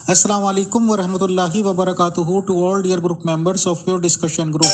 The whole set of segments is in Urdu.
Assalamu alaikum wa rahmatullahi wa barakatuhu to all dear group members of your discussion group.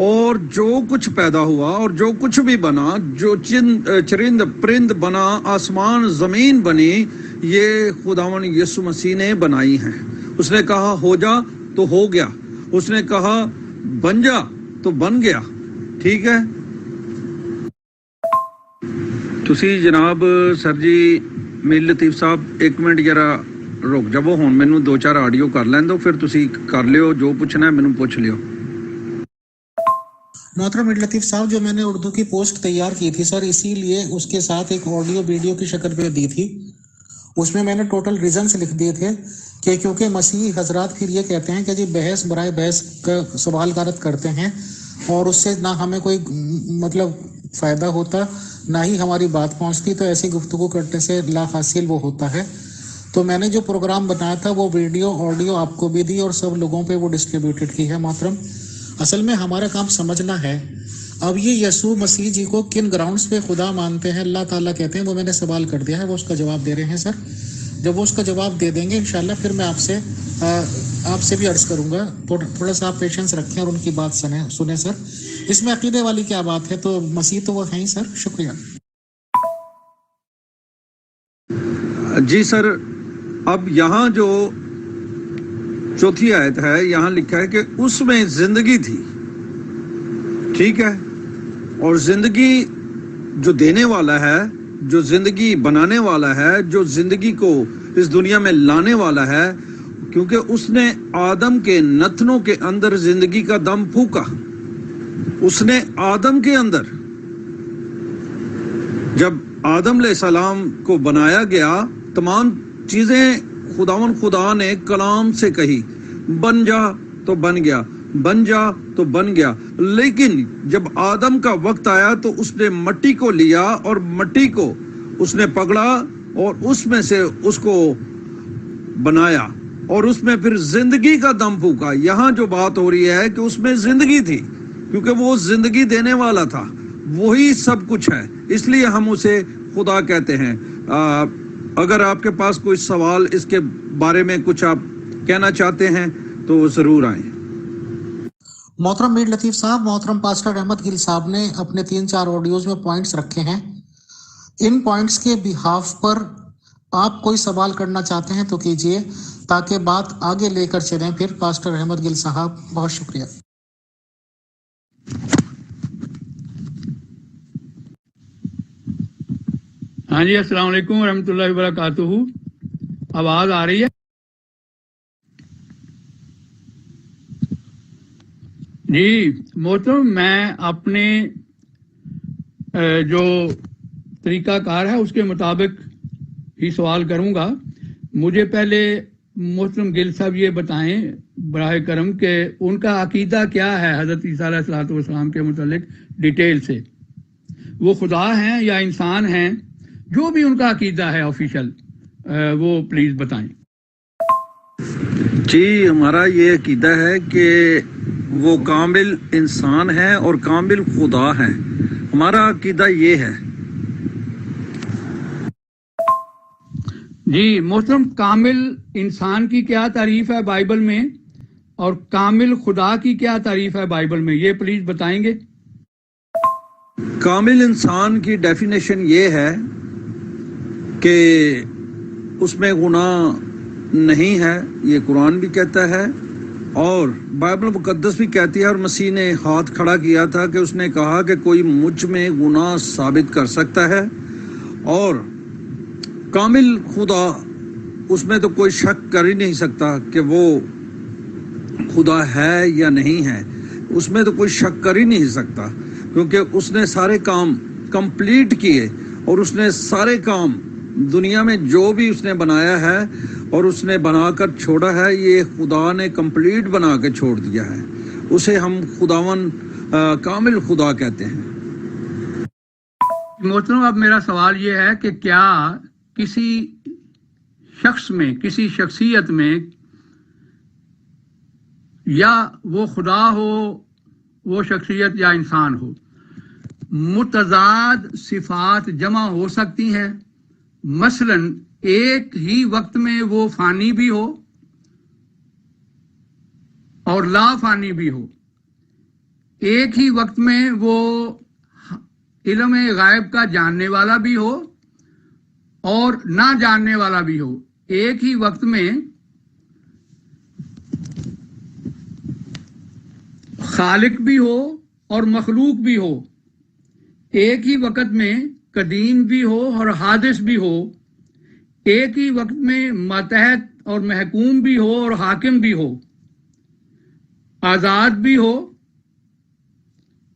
اور جو کچھ پیدا ہوا اور جو کچھ بھی بنا، جو چرند پرند بنا، آسمان زمین بنی، یہ خداوند یسوع مسیح نے بنائی ہیں۔ اس نے کہا ہو جا تو ہو گیا، اس نے کہا بن جا تو بن گیا۔ ٹھیک ہے، تسی جناب سر جی میر لطیف صاحب ایک منٹ ذرا رک جاؤ، ہن مینوں 2-4 آڈیو کر لین دو، پھر تسی کر لیو جو پوچھنا ہے مینوں پوچھ لیو۔ محترم میر لطیف صاحب، جو میں نے اردو کی پوسٹ تیار کی تھی سر، اسی لیے اس کے ساتھ ایک آڈیو ویڈیو کی شکل پہ دی تھی۔ اس میں نے ٹوٹل ریزنز لکھ دیے تھے کہ کیونکہ مسیحی حضرات پھر یہ کہتے ہیں کہ جی بحث برائے بحث کا سوال غارت کرتے ہیں اور اس سے نہ ہمیں کوئی مطلب فائدہ ہوتا، نہ ہی ہماری بات پہنچتی، تو ایسی گفتگو کرنے سے لا حاصل وہ ہوتا ہے۔ تو میں نے جو پروگرام بنایا تھا وہ ویڈیو آڈیو آپ کو بھی دی اور سب لوگوں پہ وہ ڈسٹریبیوٹڈ کی ہے۔ محترم، اصل میں ہمارا کام سمجھنا ہے۔ اب یہ یسوع مسیح جی کو کن گراؤنڈز پہ خدا مانتے ہیں، اللہ تعالیٰ کہتے ہیں، وہ میں نے سوال کر دیا ہے، وہ اس کا جواب دے رہے ہیں سر۔ جب وہ اس کا جواب دے دیں گے انشاءاللہ پھر میں آپ سے بھی عرض کروں گا، تھوڑا سا آپ پیشنس رکھیں اور ان کی بات سنیں سر۔ اس میں عقیدے والی کیا بات ہے، تو مسیح تو وہ ہیں ہی سر۔ شکریہ جی سر، اب یہاں جو چوتھی آیت ہے، یہاں لکھا ہے کہ اس میں زندگی تھی، ٹھیک ہے، اور زندگی جو دینے والا ہے، جو زندگی بنانے والا ہے، جو زندگی کو اس دنیا میں لانے والا ہے، کیونکہ اس نے آدم کے نتنوں کے اندر زندگی کا دم پھونکا۔ اس نے آدم کے اندر، جب آدم علیہ السلام کو بنایا گیا، تمام چیزیں خدا نے کلام سے کہی، بن جا تو بن گیا، بن جا تو بن گیا۔ لیکن جب آدم کا وقت آیا تو اس نے مٹی کو لیا اور مٹی کو اس نے پکڑا اور اس میں سے اس کو بنایا اور اس میں پھر زندگی کا دم پھونکا۔ یہاں جو بات ہو رہی ہے کہ اس میں زندگی تھی، کیونکہ وہ زندگی دینے والا تھا، وہی سب کچھ ہے، اس لیے ہم اسے خدا کہتے ہیں۔ اگر آپ کے پاس کوئی سوال اس کے بارے میں کچھ آپ کہنا چاہتے ہیں تو ضرور آئیں۔ محترم میر لطیف صاحب، محترم پاسٹر احمد گل صاحب نے اپنے 3-4 آڈیوز میں پوائنٹس رکھے ہیں۔ ان پوائنٹس کے بہاف پر آپ کوئی سوال کرنا چاہتے ہیں تو کیجئے، تاکہ بات آگے لے کر چلیں پھر پاسٹر احمد گل صاحب۔ بہت شکریہ۔ ہاں جی، السلام علیکم ورحمۃ اللہ وبرکاتہ۔ آواز آ رہی ہے؟ جی محترم، میں اپنے جو طریقہ کار ہے اس کے مطابق ہی سوال کروں گا۔ مجھے پہلے محترم گل صاحب یہ بتائیں براہ کرم کہ ان کا عقیدہ کیا ہے حضرت عیسیٰ علیہ السلام کے متعلق، ڈیٹیل سے۔ وہ خدا ہیں یا انسان ہیں؟ جو بھی ان کا عقیدہ ہے آفیشل، وہ پلیز بتائیں۔ جی، ہمارا یہ عقیدہ ہے کہ وہ کامل انسان ہے اور کامل خدا ہے، ہمارا عقیدہ یہ ہے۔ جی محترم، کامل انسان کی کیا تعریف ہے بائبل میں اور کامل خدا کی کیا تعریف ہے بائبل میں، یہ پلیز بتائیں گے؟ کامل انسان کی ڈیفینیشن یہ ہے کہ اس میں گناہ نہیں ہے، یہ قرآن بھی کہتا ہے اور بائبل مقدس بھی کہتی ہے، اور مسیح نے ہاتھ کھڑا کیا تھا کہ اس نے کہا کہ کوئی مجھ میں گناہ ثابت کر سکتا ہے، اور کامل خدا اس میں تو کوئی شک کر ہی نہیں سکتا کہ وہ خدا ہے یا نہیں ہے، اس میں تو کوئی شک کر ہی نہیں سکتا، کیونکہ اس نے سارے کام کمپلیٹ کیے، اور اس نے سارے کام دنیا میں جو بھی اس نے بنایا ہے اور اس نے بنا کر چھوڑا ہے، یہ خدا نے کمپلیٹ بنا کے چھوڑ دیا ہے، اسے ہم خداون کامل خدا کہتے ہیں۔ محترم، اب میرا سوال یہ ہے کہ کیا کسی شخص میں، کسی شخصیت میں، یا وہ خدا ہو، وہ شخصیت یا انسان ہو، متضاد صفات جمع ہو سکتی ہیں؟ مثلا ایک ہی وقت میں وہ فانی بھی ہو اور لا فانی بھی ہو، ایک ہی وقت میں وہ علم غائب کا جاننے والا بھی ہو اور نہ جاننے والا بھی ہو، ایک ہی وقت میں خالق بھی ہو اور مخلوق بھی ہو، ایک ہی وقت میں قدیم بھی ہو اور حادث بھی ہو، ایک ہی وقت میں ماتحت اور محکوم بھی ہو اور حاکم بھی ہو، آزاد بھی ہو،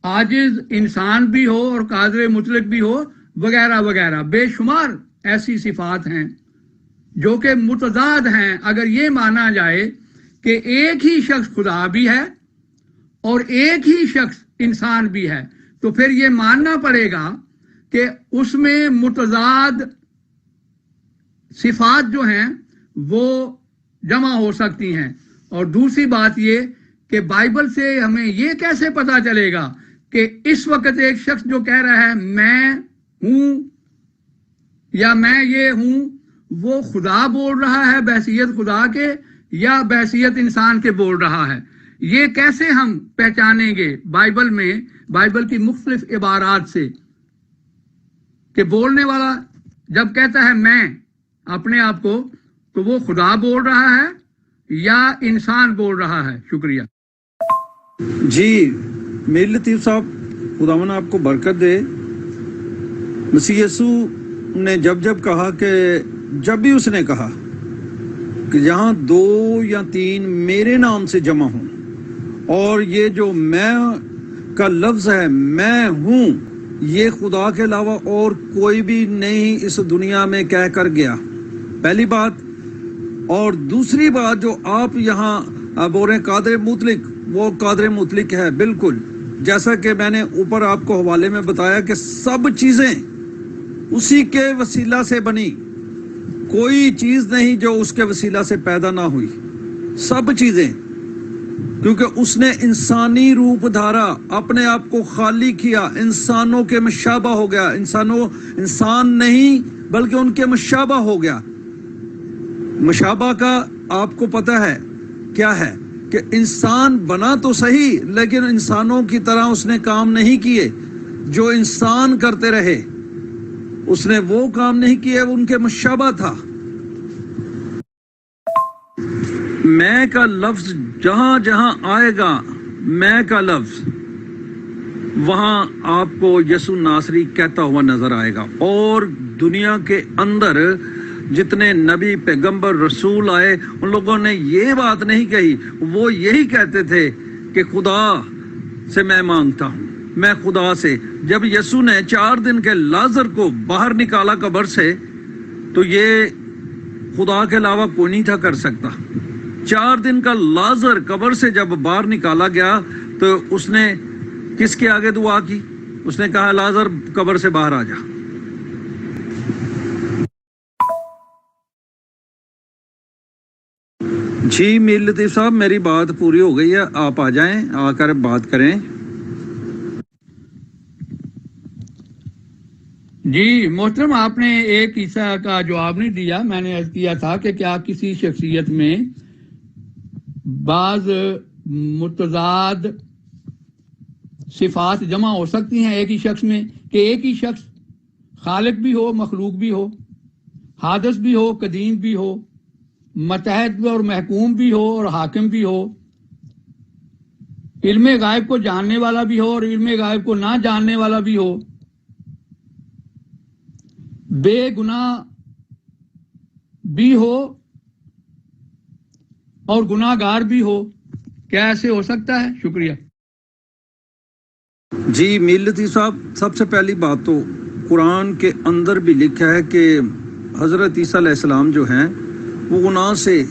عاجز انسان بھی ہو اور قادر مطلق بھی ہو، وغیرہ وغیرہ. بے شمار ایسی صفات ہیں جو کہ متضاد ہیں. اگر یہ مانا جائے کہ ایک ہی شخص خدا بھی ہے اور ایک ہی شخص انسان بھی ہے، تو پھر یہ ماننا پڑے گا کہ اس میں متضاد صفات جو ہیں وہ جمع ہو سکتی ہیں. اور دوسری بات یہ کہ بائبل سے ہمیں یہ کیسے پتا چلے گا کہ اس وقت ایک شخص جو کہہ رہا ہے میں ہوں یا میں یہ ہوں، وہ خدا بول رہا ہے بحیثیت خدا کے یا بحیثیت انسان کے بول رہا ہے؟ یہ کیسے ہم پہچانیں گے بائبل میں، بائبل کی مختلف عبارات سے، کہ بولنے والا جب کہتا ہے میں اپنے آپ کو، تو وہ خدا بول رہا ہے یا انسان بول رہا ہے؟ شکریہ. جی میر لطیف صاحب، خداوند آپ کو برکت دے. مسیح یسوع نے جب کہا کہ جب بھی اس نے کہا کہ جہاں 2 یا 3 میرے نام سے جمع ہوں، اور یہ جو میں کا لفظ ہے میں ہوں، یہ خدا کے علاوہ اور کوئی بھی نہیں اس دنیا میں کہہ کر گیا. پہلی بات. اور دوسری بات جو آپ یہاں بول رہے ہیں قادر مطلق، وہ قادر مطلق ہے بالکل، جیسا کہ میں نے اوپر آپ کو حوالے میں بتایا کہ سب چیزیں اسی کے وسیلہ سے بنی، کوئی چیز نہیں جو اس کے وسیلہ سے پیدا نہ ہوئی، سب چیزیں. کیونکہ اس نے انسانی روپ دھارا، اپنے آپ کو خالی کیا، انسانوں کے مشابہ ہو گیا. انسان نہیں بلکہ ان کے مشابہ ہو گیا. مشابہ کا آپ کو پتہ ہے کیا ہے؟ کہ انسان بنا تو صحیح، لیکن انسانوں کی طرح اس نے کام نہیں کیے جو انسان کرتے رہے. اس نے وہ کام نہیں کیے، ان کے مشابہ تھا. میں کا لفظ جہاں جہاں آئے گا، میں کا لفظ، وہاں آپ کو یسوع ناصری کہتا ہوا نظر آئے گا. اور دنیا کے اندر جتنے نبی پیغمبر رسول آئے، ان لوگوں نے یہ بات نہیں کہی. وہ یہی کہتے تھے کہ خدا سے میں مانگتا ہوں، میں خدا سے. جب یسوع نے 4 دن کے لازر کو باہر نکالا قبر سے، تو یہ خدا کے علاوہ کوئی نہیں تھا کر سکتا. 4 دن کا لازر قبر سے جب باہر نکالا گیا تو اس نے کس کے آگے دعا کی؟ اس نے کہا لازر قبر سے باہر آ جا. جی میر لطیف صاحب، میری بات پوری ہو گئی ہے، آپ آ جائیں، آ کر بات کریں. جی محترم، آپ نے ایک حصہ کا جواب نہیں دیا. میں نے عرض کیا تھا کہ کیا کسی شخصیت میں بعض متضاد صفات جمع ہو سکتی ہیں ایک ہی شخص میں، کہ ایک ہی شخص خالق بھی ہو، مخلوق بھی ہو، حادث بھی ہو، قدیم بھی ہو، متحد اور محکوم بھی ہو اور حاکم بھی ہو، علم غائب کو جاننے والا بھی ہو اور علم غائب کو نہ جاننے والا بھی ہو، بے گناہ بھی ہو اور گناہ گار بھی ہو؟ کیا ایسے ہو سکتا ہے؟ شکریہ. جی میر لطیف صاحب، سب سے پہلی بات تو قرآن کے اندر بھی لکھا ہے کہ حضرت عیسیٰ علیہ السلام جو ہیں وہ گناہ سے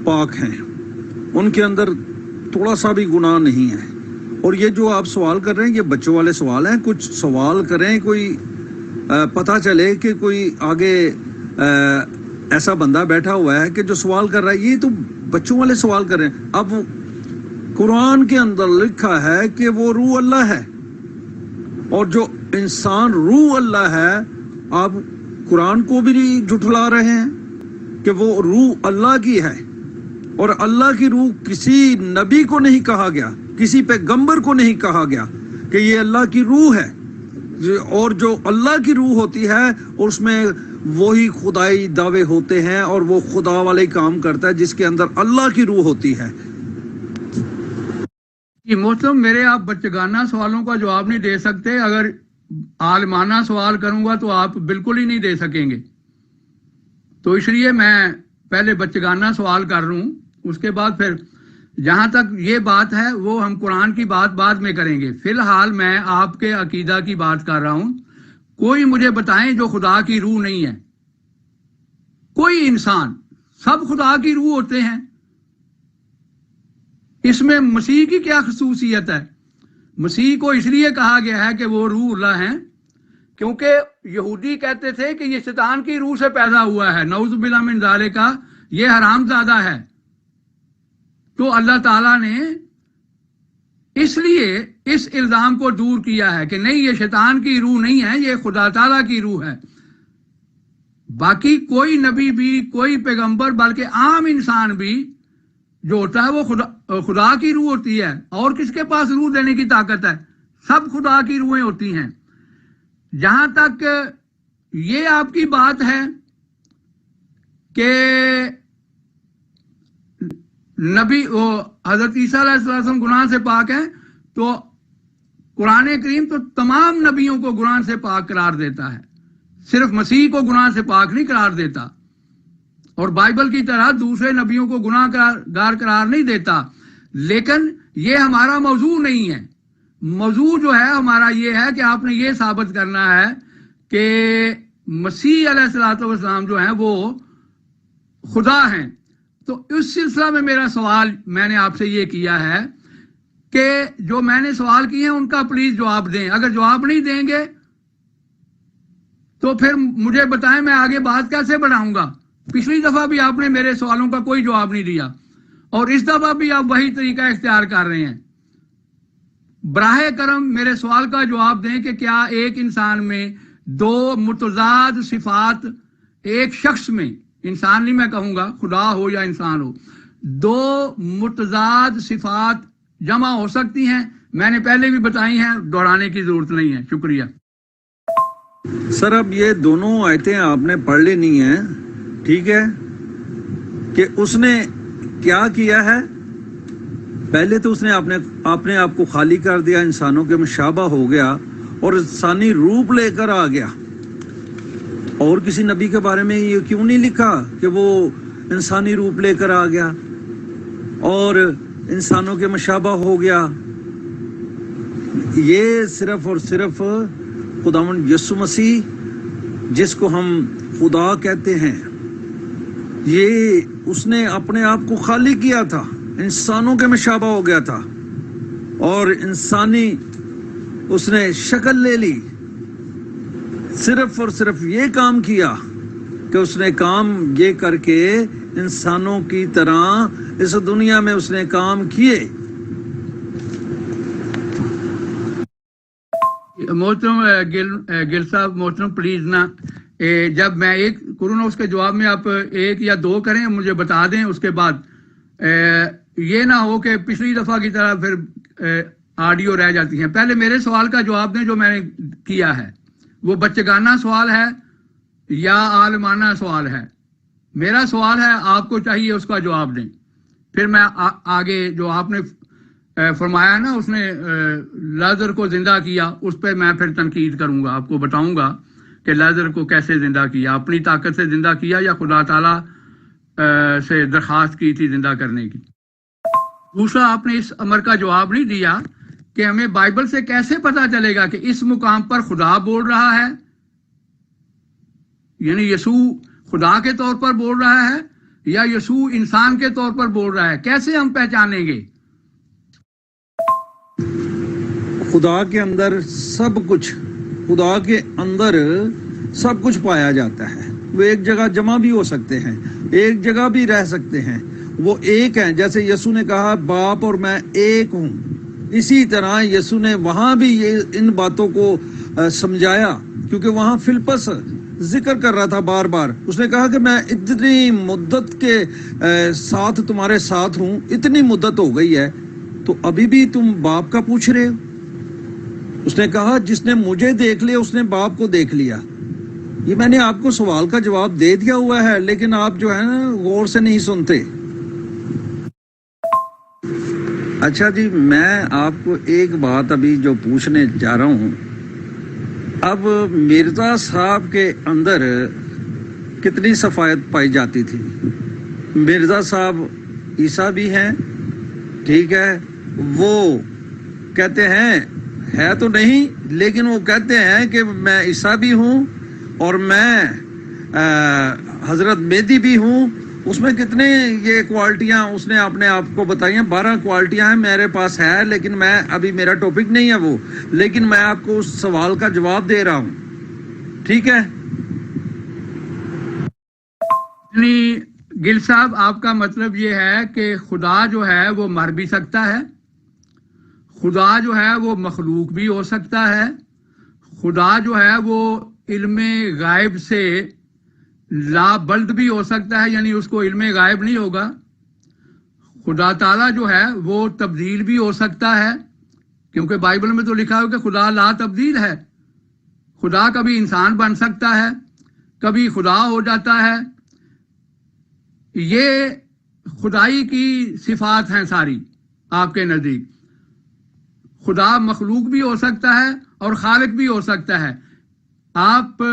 پاک ہیں، ان کے اندر تھوڑا سا بھی گناہ نہیں ہے. اور یہ جو آپ سوال کر رہے ہیں یہ بچوں والے سوال ہیں. کچھ سوال کریں، کوئی پتہ چلے کہ کوئی آگے ایسا بندہ بیٹھا ہوا ہے کہ جو سوال کر رہا ہے. یہ تو بچوں والے سوال کر رہے ہیں. اب قرآن کے اندر لکھا ہے کہ وہ روح اللہ ہے، اور جو انسان روح اللہ ہے، آپ قرآن کو بھی جھٹلا رہے ہیں کہ وہ روح اللہ کی ہے. اور اللہ کی روح کسی نبی کو نہیں کہا گیا کسی پیغمبر کو نہیں کہا گیا کہ یہ اللہ کی روح ہے، اور جو اللہ کی روح ہوتی ہے اس میں وہی خدائی دعوے ہوتے ہیں اور وہ خدا والے کام کرتا ہے جس کے اندر اللہ کی روح ہوتی ہے۔ محترم، میرے آپ بچگانہ سوالوں کا جواب نہیں دے سکتے، اگر عالمانہ سوال کروں گا تو آپ بالکل ہی نہیں دے سکیں گے، تو اس لیے میں پہلے بچگانہ سوال کر رہا ہوں، اس کے بعد پھر جہاں تک یہ بات ہے وہ ہم قرآن کی بات بعد میں کریں گے۔ فی الحال میں آپ کے عقیدہ کی بات کر رہا ہوں۔ کوئی مجھے بتائیں جو خدا کی روح نہیں ہے، کوئی انسان، سب خدا کی روح ہوتے ہیں، اس میں مسیح کی کیا خصوصیت ہے؟ مسیح کو اس لیے کہا گیا ہے کہ وہ روح اللہ ہیں کیونکہ یہودی کہتے تھے کہ یہ شیطان کی روح سے پیدا ہوا ہے، نعوذ باللہ من ذالک، یہ حرام زادہ ہے۔ تو اللہ تعالیٰ نے اس لیے اس الزام کو دور کیا ہے کہ نہیں، یہ شیطان کی روح نہیں ہے، یہ خدا تعالیٰ کی روح ہے۔ باقی کوئی نبی بھی، کوئی پیغمبر، بلکہ عام انسان بھی جو ہوتا ہے وہ خدا کی روح ہوتی ہے، اور کس کے پاس روح دینے کی طاقت ہے؟ سب خدا کی روحیں ہوتی ہیں۔ جہاں تک یہ آپ کی بات ہے کہ نبی حضرت عیسیٰ علیہ السلام گناہ سے پاک ہیں، تو قرآن کریم تو تمام نبیوں کو گناہ سے پاک قرار دیتا ہے، صرف مسیح کو گناہ سے پاک نہیں قرار دیتا، اور بائبل کی طرح دوسرے نبیوں کو گناہ گار قرار نہیں دیتا۔ لیکن یہ ہمارا موضوع نہیں ہے۔ موضوع جو ہے ہمارا یہ ہے کہ آپ نے یہ ثابت کرنا ہے کہ مسیح علیہ السلام جو ہیں وہ خدا ہیں۔ تو اس سلسلہ میں میرا سوال میں نے آپ سے یہ کیا ہے کہ جو میں نے سوال کیے ہیں ان کا پلیز جواب دیں۔ اگر جواب نہیں دیں گے تو پھر مجھے بتائیں میں آگے بات کیسے بڑھاؤں گا۔ پچھلی دفعہ بھی آپ نے میرے سوالوں کا کوئی جواب نہیں دیا، اور اس دفعہ بھی آپ وہی طریقہ اختیار کر رہے ہیں۔ براہ کرم میرے سوال کا جواب دیں کہ کیا ایک انسان میں دو متضاد صفات، ایک شخص میں، انسان نہیں میں کہوں گا، خدا ہو یا انسان ہو، دو متضاد صفات جمع ہو سکتی ہیں؟ میں نے پہلے بھی بتائی ہیں، دوہرانے کی ضرورت نہیں ہے۔ شکریہ۔ سر اب یہ دونوں آیتیں آپ نے پڑھ لینی ہیں، ٹھیک ہے، کہ اس نے کیا کیا ہے۔ پہلے تو اس نے اپنے آپ کو خالی کر دیا، انسانوں کے مشابہ ہو گیا اور انسانی روپ لے کر آ گیا۔ اور کسی نبی کے بارے میں یہ کیوں نہیں لکھا کہ وہ انسانی روپ لے کر آ گیا اور انسانوں کے مشابہ ہو گیا؟ یہ صرف اور صرف خداوند یسوع مسیح، جس کو ہم خدا کہتے ہیں، یہ اس نے اپنے آپ کو خالی کیا تھا، انسانوں کے مشابہ ہو گیا تھا، اور انسانی اس نے شکل لے لی۔ صرف اور صرف یہ کام کیا کہ اس نے کام یہ کر کے انسانوں کی طرح اس دنیا میں اس نے کام کیے۔ محترم گل صاحب، محترم پلیز نا، جب میں ایک کروں نا اس کے جواب میں آپ ایک یا دو کریں، مجھے بتا دیں، اس کے بعد یہ نہ ہو کہ پچھلی دفعہ کی طرح پھر آڈیو رہ جاتی ہیں۔ پہلے میرے سوال کا جواب دیں جو میں نے کیا ہے، وہ بچگانہ سوال ہے یا عالمانہ سوال ہے؟ میرا سوال ہے، آپ کو چاہیے اس کا جواب دیں، پھر میں آگے جو آپ نے فرمایا نا اس نے لازر کو زندہ کیا، اس پہ میں پھر تنقید کروں گا، آپ کو بتاؤں گا کہ لازر کو کیسے زندہ کیا، اپنی طاقت سے زندہ کیا یا خدا تعالیٰ سے درخواست کی تھی زندہ کرنے کی۔ دوسرا، آپ نے اس امر کا جواب نہیں دیا کہ ہمیں بائبل سے کیسے پتا چلے گا کہ اس مقام پر خدا بول رہا ہے، یعنی یسوع خدا کے طور پر بول رہا ہے یا یسوع انسان کے طور پر بول رہا ہے، کیسے ہم پہچانیں گے؟ خدا کے اندر سب کچھ، خدا کے اندر سب کچھ پایا جاتا ہے۔ وہ ایک جگہ جمع بھی ہو سکتے ہیں، ایک جگہ بھی رہ سکتے ہیں، وہ ایک ہیں۔ جیسے یسوع نے کہا باپ اور میں ایک ہوں، اسی طرح یسوع نے وہاں بھی ان باتوں کو سمجھایا، کیونکہ وہاں فلپس ذکر کر رہا تھا بار بار۔ اس نے کہا کہ میں اتنی مدت کے ساتھ تمہارے ساتھ ہوں، اتنی مدت ہو گئی ہے، تو ابھی بھی تم باپ کا پوچھ رہے ہو؟ اس نے کہا جس نے مجھے دیکھ لیا اس نے باپ کو دیکھ لیا. یہ میں نے آپ کو سوال کا جواب دے دیا ہوا ہے، لیکن آپ جو ہے نا غور سے نہیں سنتے. اچھا جی، میں آپ کو ایک بات ابھی جو پوچھنے جا رہا ہوں. اب مرزا صاحب کے اندر کتنی صفائیت پائی جاتی تھی؟ مرزا صاحب عیسیٰ بھی ہیں، ٹھیک ہے، وہ کہتے ہیں، ہے تو نہیں لیکن وہ کہتے ہیں کہ میں عیسیٰ بھی ہوں اور میں حضرت مہدی بھی ہوں. اس میں کتنے یہ کوالٹیاں اس نے اپنے آپ کو بتائی ہیں؟ 12 کوالٹیاں ہیں میرے پاس ہے، لیکن میں ابھی میرا ٹاپک نہیں ہے وہ، لیکن میں آپ کو اس سوال کا جواب دے رہا ہوں، ٹھیک ہے؟ یعنی گل صاحب، آپ کا مطلب یہ ہے کہ خدا جو ہے وہ مر بھی سکتا ہے، خدا جو ہے وہ مخلوق بھی ہو سکتا ہے، خدا جو ہے وہ علم غائب سے لابلد بھی ہو سکتا ہے، یعنی اس کو علم غائب نہیں ہوگا. خدا تعالیٰ جو ہے وہ تبدیل بھی ہو سکتا ہے، کیونکہ بائبل میں تو لکھا ہے کہ خدا لا تبدیل ہے. خدا کبھی انسان بن سکتا ہے، کبھی خدا ہو جاتا ہے. یہ خدائی کی صفات ہیں ساری آپ کے نزدیک. خدا مخلوق بھی ہو سکتا ہے اور خالق بھی ہو سکتا ہے. آپ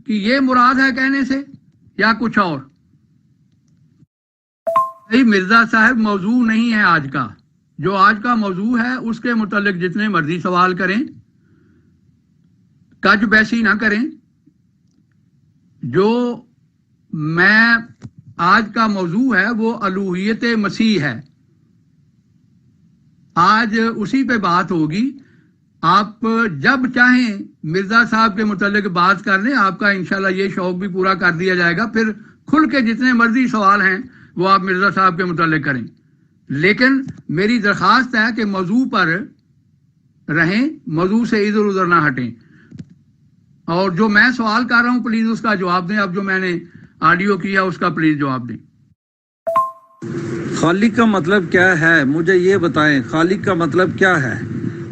کی یہ مراد ہے کہنے سے یا کچھ اور؟ مرزا صاحب موضوع نہیں ہے آج کا. جو آج کا موضوع ہے اس کے متعلق جتنے مرضی سوال کریں، کج بیسی نہ کریں. جو میں آج کا موضوع ہے وہ الوہیت مسیح ہے. آج اسی پہ بات ہوگی. آپ جب چاہیں مرزا صاحب کے متعلق بات کر لیں، آپ کا انشاءاللہ یہ شوق بھی پورا کر دیا جائے گا. پھر کھل کے جتنے مرضی سوال ہیں وہ آپ مرزا صاحب کے متعلق کریں، لیکن میری درخواست ہے کہ موضوع پر رہیں، موضوع سے ادھر ادھر نہ ہٹیں. اور جو میں سوال کر رہا ہوں پلیز اس کا جواب دیں. اب جو میں نے آڈیو کیا اس کا پلیز جواب دیں. خالق کا مطلب کیا ہے؟ مجھے یہ بتائیں، خالق کا مطلب کیا ہے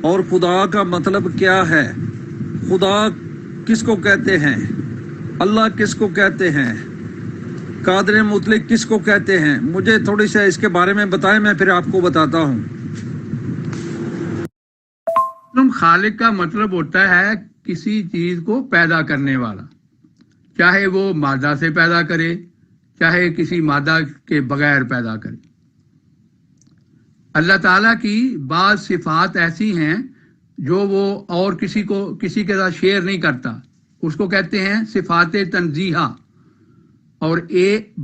اور خدا کا مطلب کیا ہے؟ خدا کس کو کہتے ہیں؟ اللہ کس کو کہتے ہیں؟ قادر مطلق کس کو کہتے ہیں؟ مجھے تھوڑی سا اس کے بارے میں بتائیں، میں پھر آپ کو بتاتا ہوں. خالق کا مطلب ہوتا ہے کسی چیز کو پیدا کرنے والا، چاہے وہ مادہ سے پیدا کرے چاہے کسی مادہ کے بغیر پیدا کرے. اللہ تعالیٰ کی بعض صفات ایسی ہیں جو وہ اور کسی کے ساتھ شیئر نہیں کرتا، اس کو کہتے ہیں صفات تنزیہہ. اور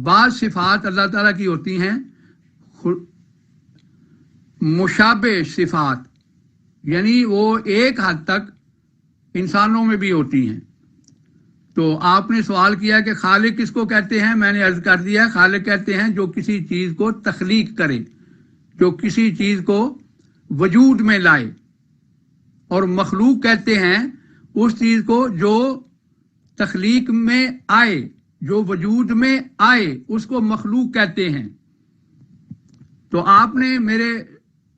بعض صفات اللہ تعالیٰ کی ہوتی ہیں مشابہ صفات، یعنی وہ ایک حد تک انسانوں میں بھی ہوتی ہیں. تو آپ نے سوال کیا کہ خالق کس کو کہتے ہیں، میں نے عرض کر دیا ہے خالق کہتے ہیں جو کسی چیز کو تخلیق کرے، جو کسی چیز کو وجود میں لائے. اور مخلوق کہتے ہیں اس چیز کو جو تخلیق میں آئے، جو وجود میں آئے، اس کو مخلوق کہتے ہیں. تو آپ نے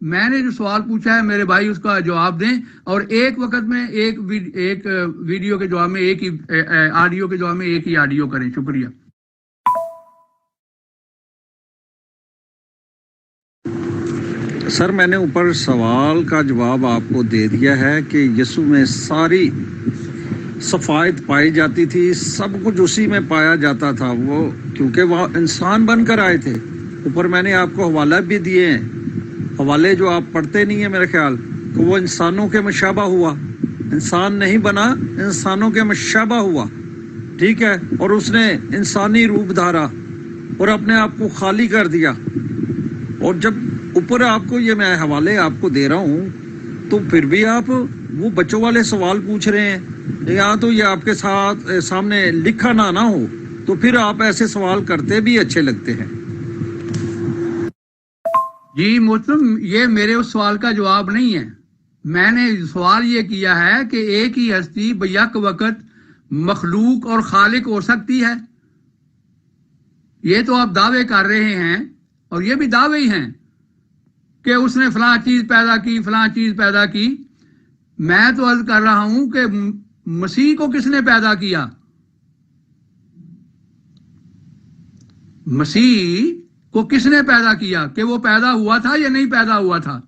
میں نے جو سوال پوچھا ہے میرے بھائی اس کا جواب دیں، اور ایک وقت میں ایک ویڈیو کے جواب میں ایک ہی آڈیو کے جواب میں ایک ہی آڈیو کریں. شکریہ. سر، میں نے اوپر سوال کا جواب آپ کو دے دیا ہے کہ یسوع میں ساری صفائیت پائی جاتی تھی، سب کچھ اسی میں پایا جاتا تھا. وہ کیونکہ وہ انسان بن کر آئے تھے. اوپر میں نے آپ کو حوالہ بھی دیے ہیں، حوالے جو آپ پڑھتے نہیں ہیں میرے خیال کہ وہ انسانوں کے مشابہ ہوا، انسان نہیں بنا، انسانوں کے مشابہ ہوا، ٹھیک ہے. اور اس نے انسانی روپ دھارا اور اپنے آپ کو خالی کر دیا. اور جب اوپر آپ کو یہ میں حوالے آپ کو دے رہا ہوں تو پھر بھی آپ وہ بچوں والے سوال پوچھ رہے ہیں. یہاں تو یہ آپ کے سامنے لکھا نہ ہو تو پھر آپ ایسے سوال کرتے بھی اچھے لگتے ہیں. جی محترم، یہ میرے اس سوال کا جواب نہیں ہے. میں نے سوال یہ کیا ہے کہ ایک ہی ہستی بیک وقت مخلوق اور خالق ہو سکتی ہے. یہ تو آپ دعوے کر رہے ہیں اور یہ بھی دعوے ہی ہیں. کہ اس نے فلاں چیز پیدا کی، فلاں چیز پیدا کی. میں تو عرض کر رہا ہوں کہ مسیح کو کس نے پیدا کیا؟ مسیح کو کس نے پیدا کیا؟ کہ وہ پیدا ہوا تھا یا نہیں پیدا ہوا تھا؟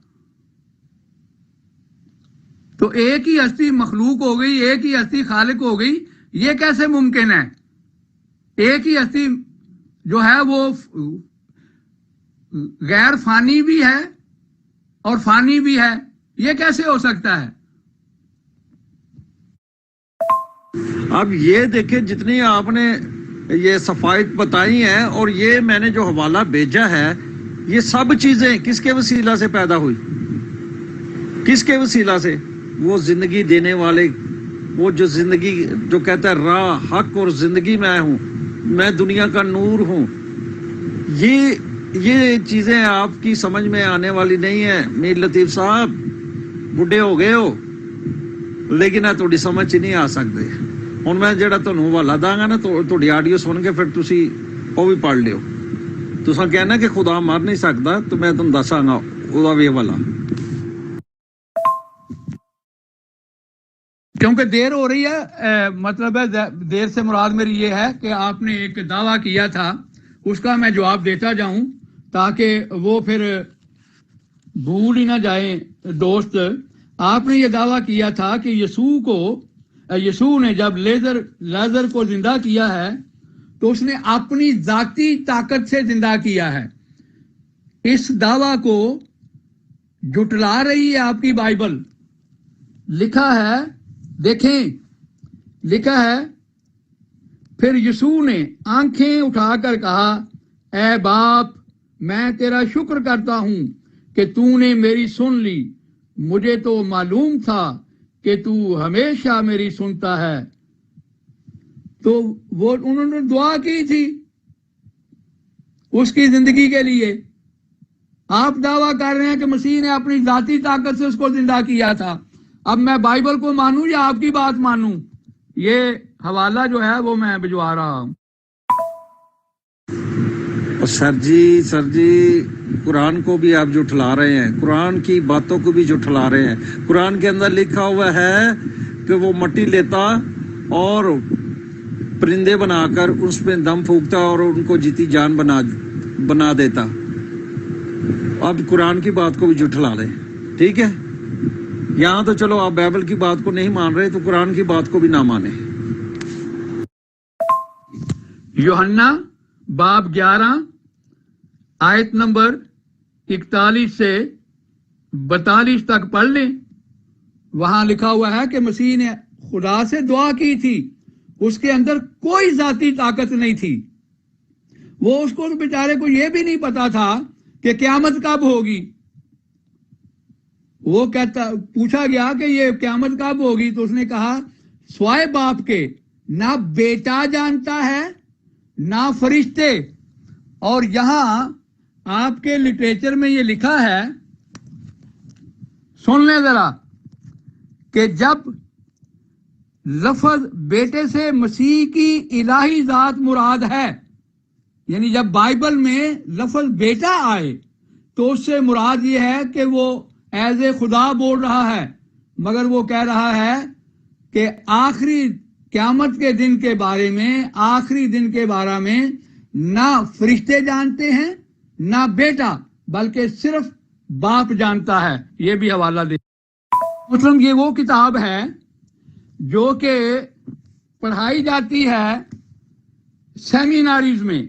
تو ایک ہی ہستی مخلوق ہو گئی، ایک ہی ہستی خالق ہو گئی، یہ کیسے ممکن ہے؟ ایک ہی ہستی جو ہے وہ غیر فانی بھی ہے اور فانی بھی ہے، یہ کیسے ہو سکتا ہے؟ اب یہ دیکھیں جتنی آپ نے یہ صفائت بتائی ہیں اور یہ میں نے جو حوالہ بھیجا ہے، یہ سب چیزیں کس کے وسیلہ سے پیدا ہوئی؟ کس کے وسیلہ سے؟ وہ زندگی دینے والے، وہ جو زندگی جو کہتا ہے راہ حق اور زندگی میں ہوں، میں دنیا کا نور ہوں. یہ چیزیں آپ کی سمجھ میں آنے والی نہیں ہیں. میر لطیف صاحب بڈھے ہو گئے ہو لیکن تھوڑی سمجھ نہیں آ سکتے. ہوں میں جڑا تمہیں حوالہ داں گا نا تھوڑی آڈیو سن کے پھر تسی وہ بھی پڑھ لیو. تساں کہنا کہ خدا مر نہیں سکتا تو میں تمہیں دساں گا وہ بھی حوالہ. کیونکہ دیر ہو رہی ہے، مطلب ہے دیر سے مراد میری یہ ہے کہ آپ نے ایک دعویٰ کیا تھا، اس کا میں جواب دیتا جاؤں تاکہ وہ پھر بھول ہی نہ جائیں دوست. آپ نے یہ دعویٰ کیا تھا کہ یسوع نے جب لیزر کو زندہ کیا ہے تو اس نے اپنی ذاتی طاقت سے زندہ کیا ہے. اس دعویٰ کو جھٹلا رہی ہے آپ کی بائبل. لکھا ہے، دیکھیں لکھا ہے، پھر یسوع نے آنکھیں اٹھا کر کہا، اے باپ میں تیرا شکر کرتا ہوں کہ تو نے میری سن لی. مجھے تو معلوم تھا کہ تو ہمیشہ میری سنتا ہے. تو وہ انہوں نے دعا کی تھی اس کی زندگی کے لیے. آپ دعویٰ کر رہے ہیں کہ مسیح نے اپنی ذاتی طاقت سے اس کو زندہ کیا تھا. اب میں بائبل کو مانوں یا آپ کی بات مانوں؟ یہ حوالہ جو ہے وہ میں بھجوا رہا ہوں. سر جی قرآن کو بھی آپ جھٹلا رہے ہیں، قرآن کی باتوں کو بھی جھٹلا رہے ہیں. قرآن کے اندر لکھا ہوا ہے کہ وہ مٹی لیتا اور پرندے بنا کر اس میں دم پھونکتا اور ان کو جیتی جان بنا دیتا. اب قرآن کی بات کو بھی جھٹلا رہے ہیں. ٹھیک ہے، یہاں تو چلو آپ بائبل کی بات کو نہیں مان رہے تو قرآن کی بات کو بھی نہ مانیں. یوحنا باب 11 آیت نمبر 41 سے 42 تک پڑھ لیں. وہاں لکھا ہوا ہے کہ مسیح نے خدا سے دعا کی تھی، اس کے اندر کوئی ذاتی طاقت نہیں تھی. وہ اس کو بیچارے کو یہ بھی نہیں پتا تھا کہ قیامت کب ہوگی. وہ پوچھا گیا کہ یہ قیامت کب ہوگی تو اس نے کہا سوائے باپ کے نہ بیٹا جانتا ہے نہ فرشتے. اور یہاں آپ کے لٹریچر میں یہ لکھا ہے، سن لیں ذرا، کہ جب لفظ بیٹے سے مسیح کی الہی ذات مراد ہے، یعنی جب بائبل میں لفظ بیٹا آئے تو اس سے مراد یہ ہے کہ وہ ایز اے خدا بول رہا ہے، مگر وہ کہہ رہا ہے کہ آخری قیامت کے دن کے بارے میں، آخری دن کے بارے میں نہ فرشتے جانتے ہیں نہ بیٹا، بلکہ صرف باپ جانتا ہے. یہ بھی حوالہ دے. مطلب یہ وہ کتاب ہے جو کہ پڑھائی جاتی ہے سیمیناریز میں،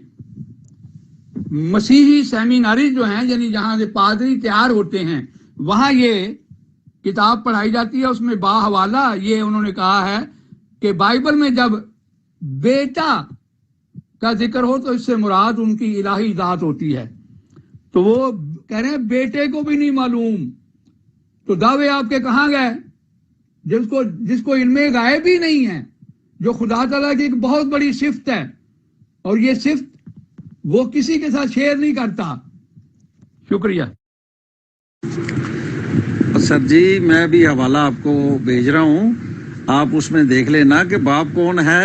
مسیحی سیمیناریز جو ہیں، یعنی جہاں سے پادری تیار ہوتے ہیں، وہاں یہ کتاب پڑھائی جاتی ہے. اس میں با حوالہ یہ انہوں نے کہا ہے کہ بائبل میں جب بیٹا کا ذکر ہو تو اس سے مراد ان کی الہی ذات ہوتی ہے. تو وہ کہہ رہے ہیں بیٹے کو بھی نہیں معلوم. تو دعوے آپ کے کہاں گئے جس کو علم غائب ہی نہیں ہے، جو خدا تعالیٰ کی ایک بہت بڑی صفت ہے، اور یہ صفت وہ کسی کے ساتھ شیئر نہیں کرتا. شکریہ. سر جی میں بھی حوالہ آپ کو بھیج رہا ہوں، آپ اس میں دیکھ لینا کہ باپ کون ہے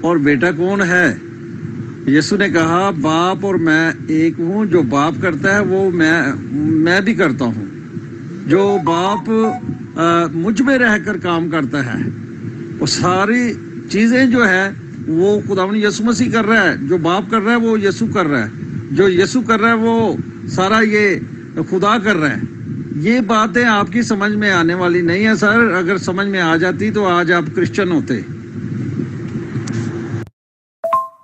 اور بیٹا کون ہے. یسوع نے کہا باپ اور میں ایک ہوں، جو باپ کرتا ہے وہ میں بھی کرتا ہوں، جو باپ مجھ میں رہ کر کام کرتا ہے وہ ساری چیزیں جو ہے وہ خداوند یسوع مسیح کر رہا ہے، جو باپ کر رہا ہے وہ یسوع کر رہا ہے، جو یسوع کر رہا ہے وہ سارا یہ خدا کر رہا ہے۔ یہ باتیں آپ کی سمجھ میں آنے والی نہیں ہے سر، اگر سمجھ میں آ جاتی تو آج آپ کرسچن ہوتے۔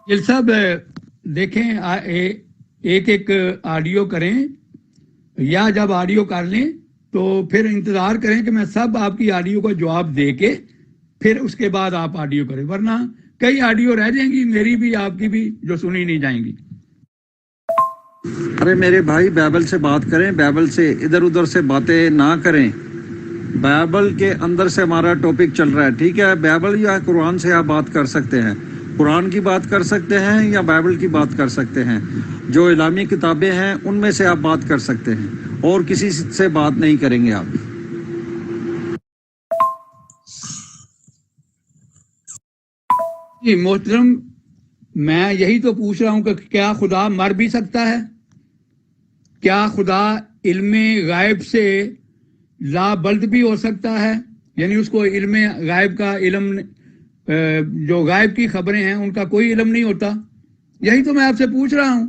گل صاحب دیکھیں، ایک ایک آڈیو کریں، یا جب آڈیو کر لیں تو پھر انتظار کریں کہ میں سب آپ کی آڈیو کا جواب دے کے پھر اس کے بعد آپ آڈیو کریں، ورنہ کئی آڈیو رہ جائیں گی، میری بھی آپ کی بھی، جو سنی نہیں جائیں گی۔ ارے میرے بھائی، بائبل سے بات کریں، بائبل سے ادھر ادھر سے باتیں نہ کریں، بائبل کے اندر سے ہمارا ٹاپک چل رہا ہے، ٹھیک ہے؟ بائبل یا قرآن سے آپ بات کر سکتے ہیں، قرآن کی بات کر سکتے ہیں یا بائبل کی بات کر سکتے ہیں، جو اعلامی کتابیں ہیں ان میں سے آپ بات کر سکتے ہیں، اور کسی سے بات نہیں کریں گے آپ۔ جی محترم، میں یہی تو پوچھ رہا ہوں کہ کیا خدا مر بھی سکتا ہے؟ کیا خدا علم غائب سے لابلد بھی ہو سکتا ہے؟ یعنی اس کو علم غائب کا علم، جو غائب کی خبریں ہیں ان کا کوئی علم نہیں ہوتا؟ یہی تو میں آپ سے پوچھ رہا ہوں۔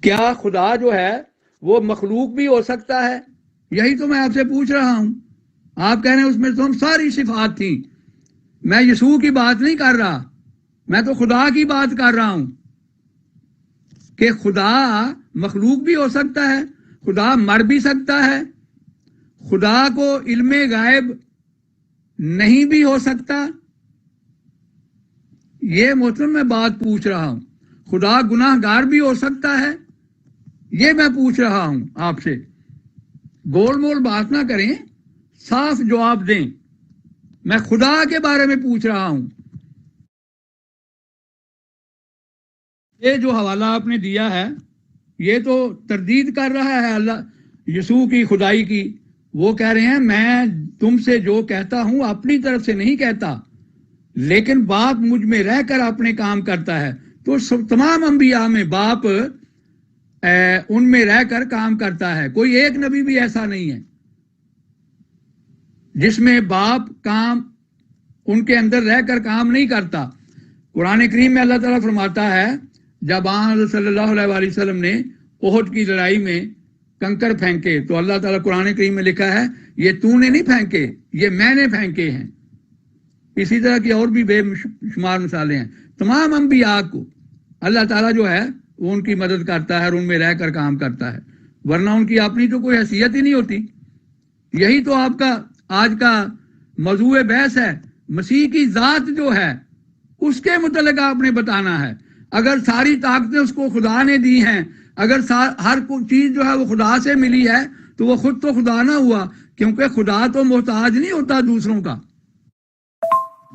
کیا خدا جو ہے وہ مخلوق بھی ہو سکتا ہے؟ یہی تو میں آپ سے پوچھ رہا ہوں۔ آپ کہہ رہے ہیں اس میں تو ہم ساری صفات تھیں۔ میں یسوع کی بات نہیں کر رہا، میں تو خدا کی بات کر رہا ہوں کہ خدا مخلوق بھی ہو سکتا ہے، خدا مر بھی سکتا ہے، خدا کو علم غائب نہیں بھی ہو سکتا۔ یہ محترم میں بات پوچھ رہا ہوں۔ خدا گناہ گار بھی ہو سکتا ہے، یہ میں پوچھ رہا ہوں آپ سے۔ گول مول بات نہ کریں، صاف جواب دیں۔ میں خدا کے بارے میں پوچھ رہا ہوں۔ یہ جو حوالہ آپ نے دیا ہے یہ تو تردید کر رہا ہے اللہ یسوع کی خدائی کی۔ وہ کہہ رہے ہیں میں تم سے جو کہتا ہوں اپنی طرف سے نہیں کہتا، لیکن باپ مجھ میں رہ کر اپنے کام کرتا ہے۔ تو تمام انبیاء میں باپ ان میں رہ کر کام کرتا ہے، کوئی ایک نبی بھی ایسا نہیں ہے جس میں باپ کام ان کے اندر رہ کر کام نہیں کرتا۔ قرآن کریم میں اللہ تعالیٰ فرماتا ہے، جب حضرت صلی اللہ علیہ وسلم نے احد کی لڑائی میں کنکر پھینکے تو اللہ تعالیٰ قرآن کریم میں لکھا ہے یہ تو نے نہیں پھینکے، یہ میں نے پھینکے ہیں۔ اسی طرح کی اور بھی بے شمار مثالیں ہیں۔ تمام انبیاء کو اللہ تعالیٰ جو ہے وہ ان کی مدد کرتا ہے اور ان میں رہ کر کام کرتا ہے، ورنہ ان کی اپنی تو کوئی حیثیت ہی نہیں ہوتی۔ یہی تو آپ کا آج کا موضوع بحث ہے۔ مسیح کی ذات جو ہے اس کے متعلق آپ نے بتانا ہے۔ اگر ساری طاقتیں اس کو خدا نے دی ہیں، اگر ہر چیز جو ہے وہ خدا سے ملی ہے تو وہ خود تو خدا نہ ہوا، کیونکہ خدا تو محتاج نہیں ہوتا دوسروں کا۔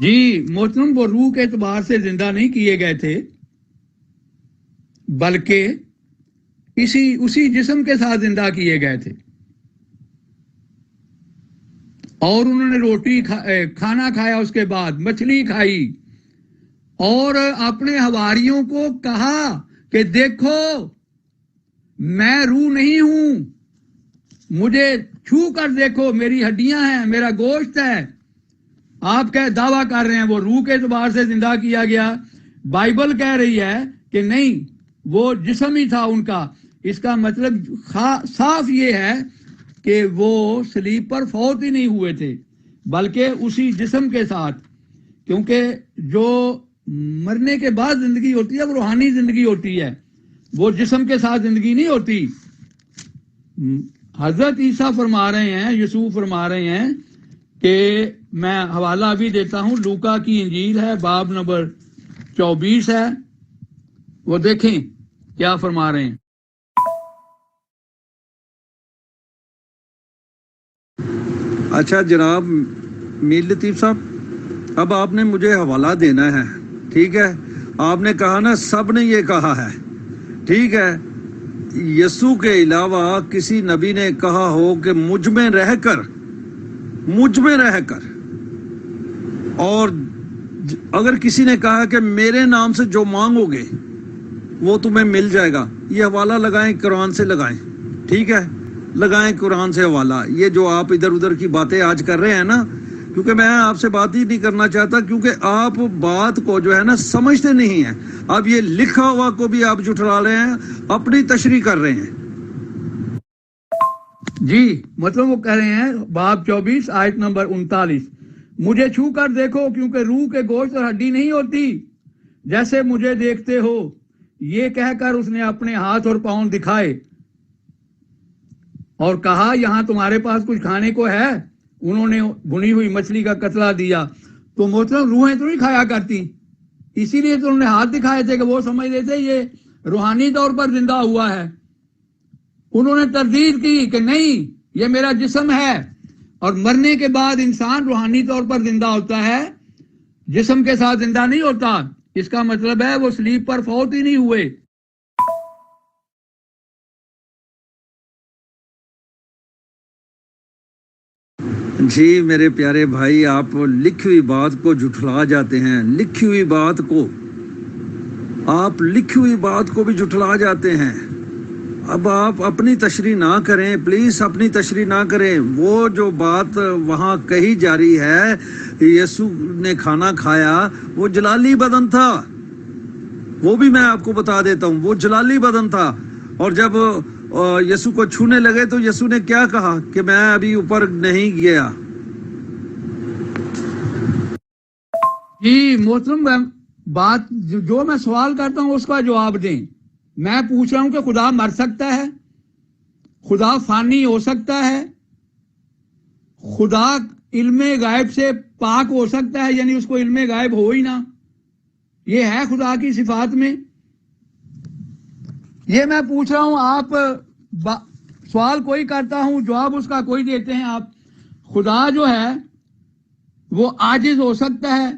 جی محترم، وہ روح کے اعتبار سے زندہ نہیں کیے گئے تھے، بلکہ اسی جسم کے ساتھ زندہ کیے گئے تھے، اور انہوں نے روٹی کھانا کھایا، اس کے بعد مچھلی کھائی، اور اپنے حواریوں کو کہا کہ دیکھو میں روح نہیں ہوں، مجھے چھو کر دیکھو، میری ہڈیاں ہیں، میرا گوشت ہے۔ آپ دعویٰ کر رہے ہیں وہ روح کے اعتبار سے زندہ کیا گیا، بائبل کہہ رہی ہے کہ نہیں، وہ جسم ہی تھا ان کا۔ اس کا مطلب صاف یہ ہے کہ وہ صلیب پر فوت ہی نہیں ہوئے تھے، بلکہ اسی جسم کے ساتھ، کیونکہ جو مرنے کے بعد زندگی ہوتی ہے وہ روحانی زندگی ہوتی ہے، وہ جسم کے ساتھ زندگی نہیں ہوتی۔ حضرت عیسیٰ فرما رہے ہیں، یسوع فرما رہے ہیں کہ میں حوالہ بھی دیتا ہوں، لوکا کی انجیل ہے، باب نمبر 24 ہے، وہ دیکھیں کیا فرما رہے ہیں۔ اچھا جناب میر لطیف صاحب، اب آپ نے مجھے حوالہ دینا ہے، ٹھیک ہے؟ آپ نے کہا نا سب نے یہ کہا ہے، ٹھیک ہے؟ یسوع کے علاوہ کسی نبی نے کہا ہو کہ مجھ میں رہ کر اور اگر کسی نے کہا کہ میرے نام سے جو مانگو گے وہ تمہیں مل جائے گا، یہ حوالہ لگائیں، قرآن سے لگائیں، ٹھیک ہے، لگائیں قرآن سے حوالہ. یہ جو آپ ادھر ادھر کی باتیں آج کر رہے ہیں نا، کیونکہ میں آپ سے بات ہی نہیں کرنا چاہتا، کیونکہ آپ بات کو جو ہے نا سمجھتے نہیں ہیں. اب یہ لکھا ہوا کو بھی آپ جھٹلا رہے ہیں، اپنی تشریح کر رہے ہیں. جی مطلب وہ کہہ رہے ہیں باب 24 آیت نمبر 39، مجھے چھو کر دیکھو کیونکہ روح کے گوشت اور ہڈی نہیں ہوتی، جیسے مجھے دیکھتے ہو. یہ کہہ کر اس نے اپنے ہاتھ اور پاؤں دکھائے اور کہا یہاں تمہارے پاس کچھ کھانے کو ہے. انہوں نے بھنی ہوئی مچھلی کا قطرہ دیا. تو محترم روحیں تو نہیں کھایا کرتی، اسی لیے تو انہوں نے ہاتھ دکھائے تھے کہ وہ سمجھ رہے تھے یہ روحانی طور پر زندہ ہوا ہے. انہوں نے تردید کی کہ نہیں یہ میرا جسم ہے، اور مرنے کے بعد انسان روحانی طور پر زندہ ہوتا ہے، جسم کے ساتھ زندہ نہیں ہوتا. اس کا مطلب ہے وہ صلیب پر فوت ہی نہیں ہوئے. جی میرے پیارے بھائی، آپ لکھی ہوئی بات کو جھٹلا جاتے ہیں، لکھی ہوئی بات کو آپ لکھی ہوئی بات کو بھی جھٹلا جاتے ہیں. اب آپ اپنی تشریح نہ کریں، پلیز اپنی تشریح نہ کریں. وہ جو بات وہاں کہی جا رہی ہے یسوع نے کھانا کھایا، وہ جلالی بدن تھا. وہ بھی میں آپ کو بتا دیتا ہوں، وہ جلالی بدن تھا. اور جب یسوع کو چھونے لگے تو یسوع نے کیا کہا کہ میں ابھی اوپر نہیں گیا. جی محترم بات جو میں سوال کرتا ہوں اس کا جواب دیں. میں پوچھ رہا ہوں کہ خدا مر سکتا ہے؟ خدا فانی ہو سکتا ہے؟ خدا علم غائب سے پاک ہو سکتا ہے؟ یعنی اس کو علم غائب ہو ہی نہ، یہ ہے خدا کی صفات میں؟ یہ میں پوچھ رہا ہوں. آپ سوال کوئی کرتا ہوں، جواب اس کا کوئی دیتے ہیں آپ. خدا جو ہے وہ عاجز ہو سکتا ہے،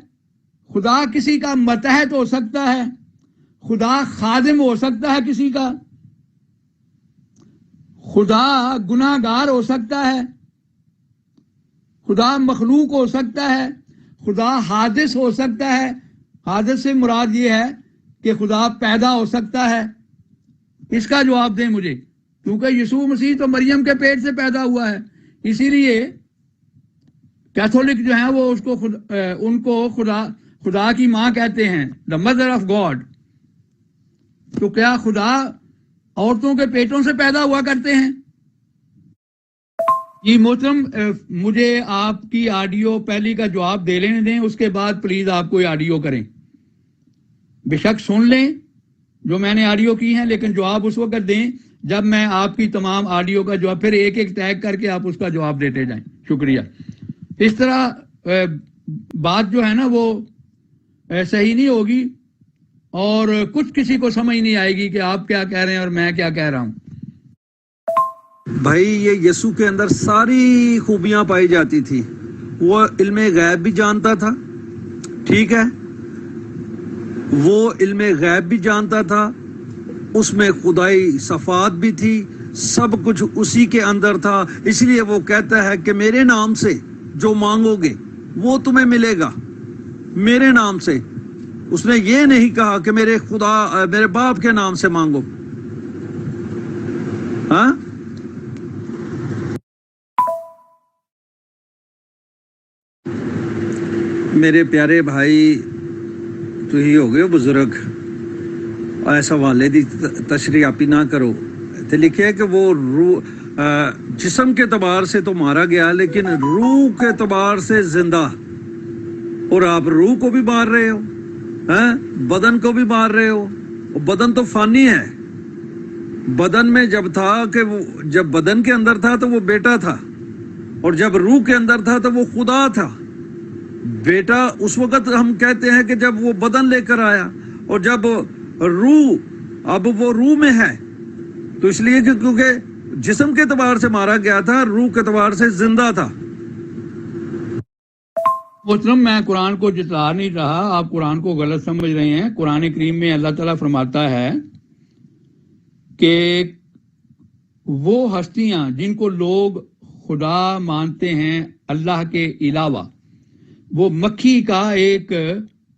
خدا کسی کا متحد ہو سکتا ہے، خدا خادم ہو سکتا ہے کسی کا، خدا گناہ گار ہو سکتا ہے، خدا مخلوق ہو سکتا ہے، خدا حادث ہو سکتا ہے. حادث سے مراد یہ ہے کہ خدا پیدا ہو سکتا ہے. اس کا جواب دیں مجھے، کیونکہ یسوع مسیح تو مریم کے پیٹ سے پیدا ہوا ہے. اسی لیے کیتھولک جو ہیں وہ ان کو خدا کی ماں کہتے ہیں، دا مدر آف گاڈ. تو کیا خدا عورتوں کے پیٹوں سے پیدا ہوا کرتے ہیں؟ جی محترم مجھے آپ کی آڈیو پہلی کا جواب دے لینے دیں، اس کے بعد پلیز آپ کوئی آڈیو کریں. بے شک سن لیں جو میں نے آڈیو کی ہیں، لیکن جواب اس وقت دیں جب میں آپ کی تمام آڈیو کا جواب، پھر ایک ایک ٹیگ کر کے آپ اس کا جواب دیتے جائیں. شکریہ. اس طرح بات جو ہے نا وہ صحیح نہیں ہوگی، اور کچھ کسی کو سمجھ نہیں آئے گی کہ آپ کیا کہہ رہے ہیں اور میں کیا کہہ رہا ہوں. بھائی یہ یسوع کے اندر ساری خوبیاں پائی جاتی تھی. وہ علم غیب بھی جانتا تھا، ٹھیک ہے، وہ علم غیب بھی جانتا تھا، اس میں خدائی صفات بھی تھی، سب کچھ اسی کے اندر تھا. اس لیے وہ کہتا ہے کہ میرے نام سے جو مانگو گے وہ تمہیں ملے گا. میرے نام سے. اس نے یہ نہیں کہا کہ میرے باپ کے نام سے مانگو. ہاں میرے پیارے بھائی، تو ہی ہو گئے بزرگ، ایسا والے دی تشریح آپ ہی نہ کرو. تو لکھے کہ وہ روح جسم کے اعتبار سے تو مارا گیا، لیکن روح کے اعتبار سے زندہ. اور آپ روح کو بھی مار رہے ہو، بدن کو بھی مار رہے ہو. بدن تو فانی ہے. بدن میں جب تھا کہ جب بدن کے اندر تھا تو وہ بیٹا تھا، اور جب روح کے اندر تھا تو وہ خدا تھا. بیٹا اس وقت ہم کہتے ہیں کہ جب وہ بدن لے کر آیا، اور جب روح اب وہ روح میں ہے، تو اس لیے کہ کیونکہ جسم کے اعتبار سے مارا گیا تھا، روح کے اعتبار سے زندہ تھا. محترم میں قرآن کو جتلا نہیں رہا، آپ قرآن کو غلط سمجھ رہے ہیں. قرآن کریم میں اللہ تعالیٰ فرماتا ہے کہ وہ ہستیاں جن کو لوگ خدا مانتے ہیں اللہ کے علاوہ، وہ مکھی کا ایک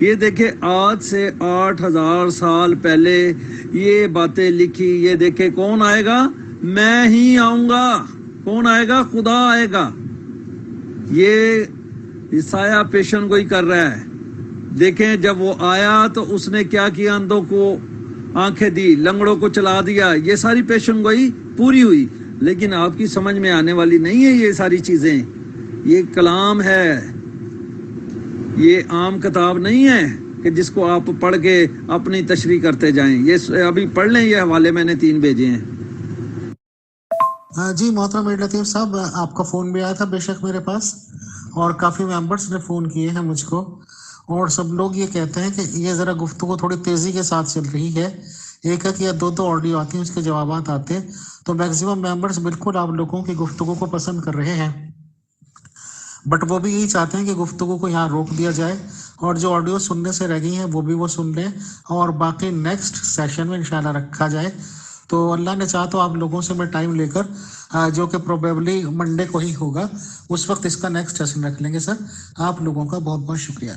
یہ دیکھیں آج سے 8000 سال پہلے یہ باتیں لکھی. یہ دیکھیں کون آئے گا؟ میں ہی آؤں گا. کون آئے گا؟ خدا آئے گا. یہ عیسایہ پیشن گوئی کر رہا ہے. دیکھیں جب وہ آیا تو اس نے کیا کیا؟ اندھوں کو آنکھیں دی, لنگڑوں کو چلا دیا. یہ ساری پیشن گوئی پوری ہوئی, لیکن آپ کی سمجھ میں آنے والی نہیں ہے یہ ساری چیزیں. یہ کلام ہے, یہ عام کتاب نہیں ہے کہ جس کو آپ پڑھ کے اپنی تشریح کرتے جائیں. یہ ابھی پڑھ لیں, یہ حوالے میں نے 3 بھیجے ہیں. جی محترم میر لطیف صاحب, آپ کا فون بھی آیا تھا بے شک میرے پاس, اور کافی ممبرس نے فون کیے ہیں مجھ کو, اور سب لوگ یہ کہتے ہیں کہ یہ ذرا گفتگو تھوڑی تیزی کے ساتھ چل رہی ہے. ایک یا 2 آڈیو آتی ہیں, اس کے جوابات آتے ہیں, تو میکسیمم ممبرس بالکل آپ لوگوں کی گفتگو کو پسند کر رہے ہیں, بٹ وہ بھی یہی چاہتے ہیں کہ گفتگو کو یہاں روک دیا جائے, اور جو آڈیو سننے سے رہ گئی ہیں وہ بھی وہ سن لیں, اور باقی نیکسٹ سیشن میں انشاءاللہ رکھا جائے. تو اللہ نے چاہا تو آپ لوگوں سے میں ٹائم لے کر, جو کہ پروبیبلی منڈے کو ہی ہوگا, اس وقت اس کا نیکسٹ سیشن رکھ لیں گے. سر آپ لوگوں کا بہت بہت شکریہ.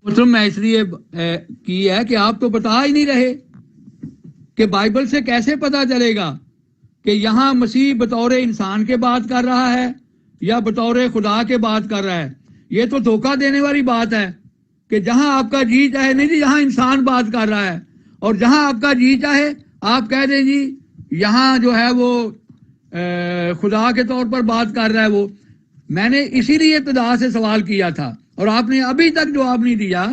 مطلب میں اس لیے کی ہے کہ آپ تو بتا ہی نہیں رہے کہ بائبل سے کیسے پتا چلے گا کہ یہاں مسیح بطور انسان کے بات کر رہا ہے یا بطور خدا کے بات کر رہا ہے. یہ تو دھوکہ دینے والی بات ہے کہ جہاں آپ کا جی چاہے, نہیں جی یہاں انسان بات کر رہا ہے, اور جہاں آپ کا جی چاہے آپ کہہ دیں جی یہاں جو ہے وہ خدا کے طور پر بات کر رہا ہے. وہ میں نے اسی لیے ابتدا سے سوال کیا تھا, اور آپ نے ابھی تک جواب نہیں دیا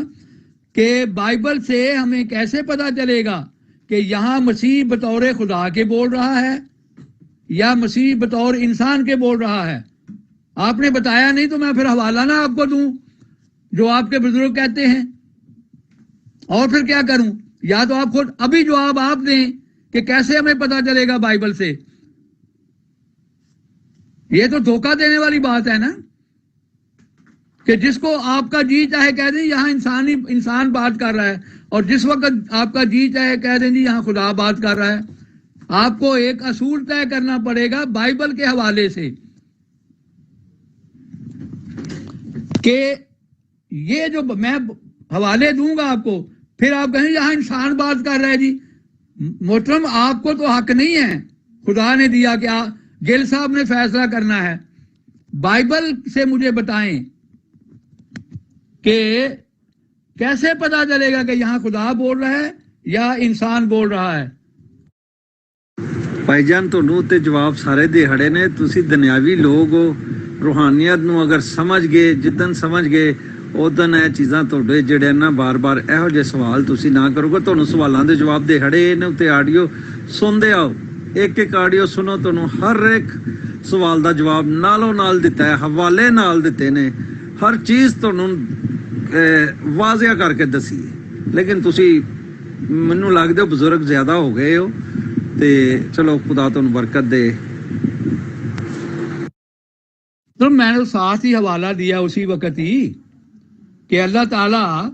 کہ بائبل سے ہمیں کیسے پتا چلے گا کہ یہاں مسیح بطور خدا کے بول رہا ہے یا مسیح بطور انسان کے بول رہا ہے. آپ نے بتایا نہیں, تو میں پھر حوالہ نہ آپ کو دوں جو آپ کے بزرگ کہتے ہیں, اور پھر کیا کروں؟ یا تو آپ خود ابھی جواب آپ دیں کہ کیسے ہمیں پتا چلے گا بائبل سے. یہ تو دھوکہ دینے والی بات ہے نا, کہ جس کو آپ کا جی چاہے کہہ دیں یہاں انسان بات کر رہا ہے, اور جس وقت آپ کا جی چاہے کہہ دیں جی یہاں خدا بات کر رہا ہے. آپ کو ایک اصول طے کرنا پڑے گا بائبل کے حوالے سے کہ یہ جو میں حوالے دوں گا آپ کو, پھر آپ کہیں یہاں انسان بات کر رہا ہے. جی محترم, آپ کو تو حق نہیں ہے, خدا نے دیا کہ گل صاحب نے فیصلہ کرنا ہے. بائبل سے مجھے بتائیں کہ کیسے پتا چلے گا کہ یہاں خدا بول رہا ہے یا انسان بول رہا ہے. بھائی جان تنوع تے جواب سارے دہڑے نے. تسی دنیاوی لوگ ہو, روحانیت نو اگر سمجھ گئے, جدن سمجھ گئے ادن یہ چیزاں تھوڑے جڑے نا بار بار یہو جے سوال تسی نہ کرو گے. تمہیں سوالوں دے جواب دہڑے نے تے آڈیو سنتے آؤ, ایک آڈیو سنو, تمہیں ہر ایک سوال دا جواب نالوں نال دیتا ہے, حوالے نال دیتے نے, ہر چیز تمہیں واضح کر کے دسی. لیکن تسی منو لگدے ہو بزرگ زیادہ ہو گئے ہو, تے چلو خدا تمہیں برکت دے. تو میں نے ساتھ ہی حوالہ دیا اسی وقت ہی کہ اللہ تعالیٰ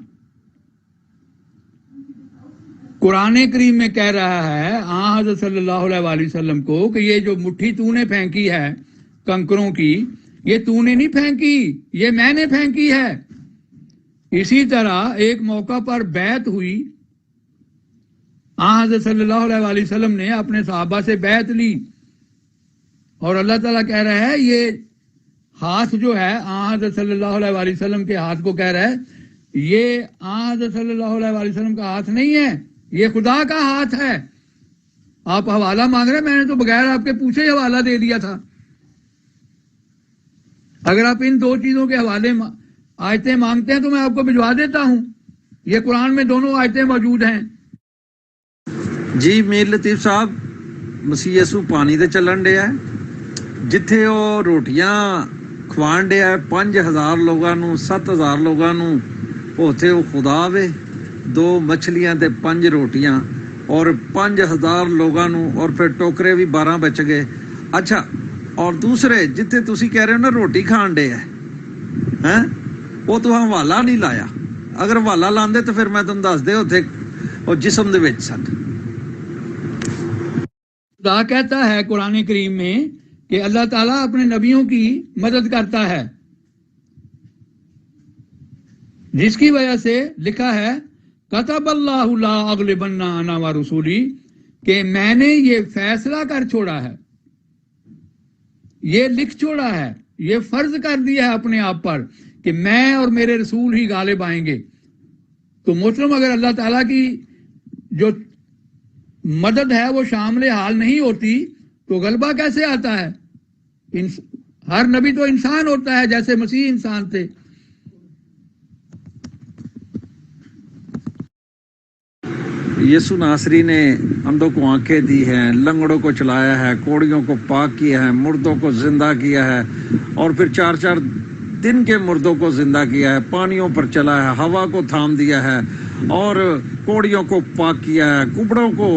قرآن کریم میں کہہ رہا ہے حضرت صلی اللہ علیہ وسلم کو کہ یہ جو مٹھی تو نے پھینکی ہے کنکروں کی, یہ تو نے نہیں پھینکی, یہ میں نے پھینکی ہے. اسی طرح ایک موقع پر بیعت ہوئی, حضرت صلی اللہ علیہ وسلم نے اپنے صحابہ سے بیعت لی, اور اللہ تعالیٰ کہہ رہا ہے یہ ہاتھ جو ہے حضرت صلی اللہ علیہ وسلم کے ہاتھ کو کہہ رہا ہے یہ حضرت صلی اللہ علیہ وسلم کا ہاتھ نہیں ہے, یہ خدا کا ہاتھ ہے. آپ حوالہ مانگ رہے ہیں, میں نے تو بغیر آپ کے پوچھے ہی حوالہ دے دیا تھا. اگر آپ ان 2 چیزوں کے حوالے آیتیں مانگتے ہیں تو میں آپ کو بھجوا دیتا ہوں. یہ قرآن میں دونوں آیتیں موجود ہیں. جی میر لطیف صاحب, مسیح یسو پانی تے چلن ڈیا ہے, جتھے وہ روٹیاں کھوان ڈیا ہے 5000 لوگاں نو, 7000 لوگاں نو, اوتھے وہ خدا وے, 2 مچھلیاں تے 5 روٹیاں, اور 5000 لوگاں نو, اور پھر ٹوکرے بھی 12 بچ گئے. اچھا, اور دوسرے جتھے تسی کہہ رہے ہو نا روٹی کھان ڈیا ہے, وہ تو حوالہ نہیں لایا. اگر حوالہ لاندے تو پھر میں تم دس دے اوتھے وہ جسم دے وچ سن. خدا کہتا ہے قرآن کریم میں کہ اللہ تعالیٰ اپنے نبیوں کی مدد کرتا ہے. جس کی وجہ سے لکھا ہے کتب اللہ لا اغلبن انا و رسولی، کہ میں نے یہ فیصلہ کر چھوڑا ہے، یہ لکھ چھوڑا ہے، یہ فرض کر دیا ہے اپنے آپ پر کہ میں اور میرے رسول ہی غالب آئیں گے۔ تو محترم، اگر اللہ تعالیٰ کی جو مدد ہے وہ شامل حال نہیں ہوتی تو غلبہ کیسے آتا ہے؟ ہر نبی تو انسان ہوتا ہے جیسے مسیح انسان تھے۔ یسوع ناصری نے اندھوں کو آنکھیں دی ہیں، لنگڑوں کو چلایا ہے، کوڑیوں کو پاک کیا ہے، مردوں کو زندہ کیا ہے، اور پھر 4 دن کے مردوں کو زندہ کیا ہے، پانیوں پر چلا ہے، ہوا کو تھام دیا ہے، اور کوڑیوں کو پاک کیا ہے، کبڑوں کو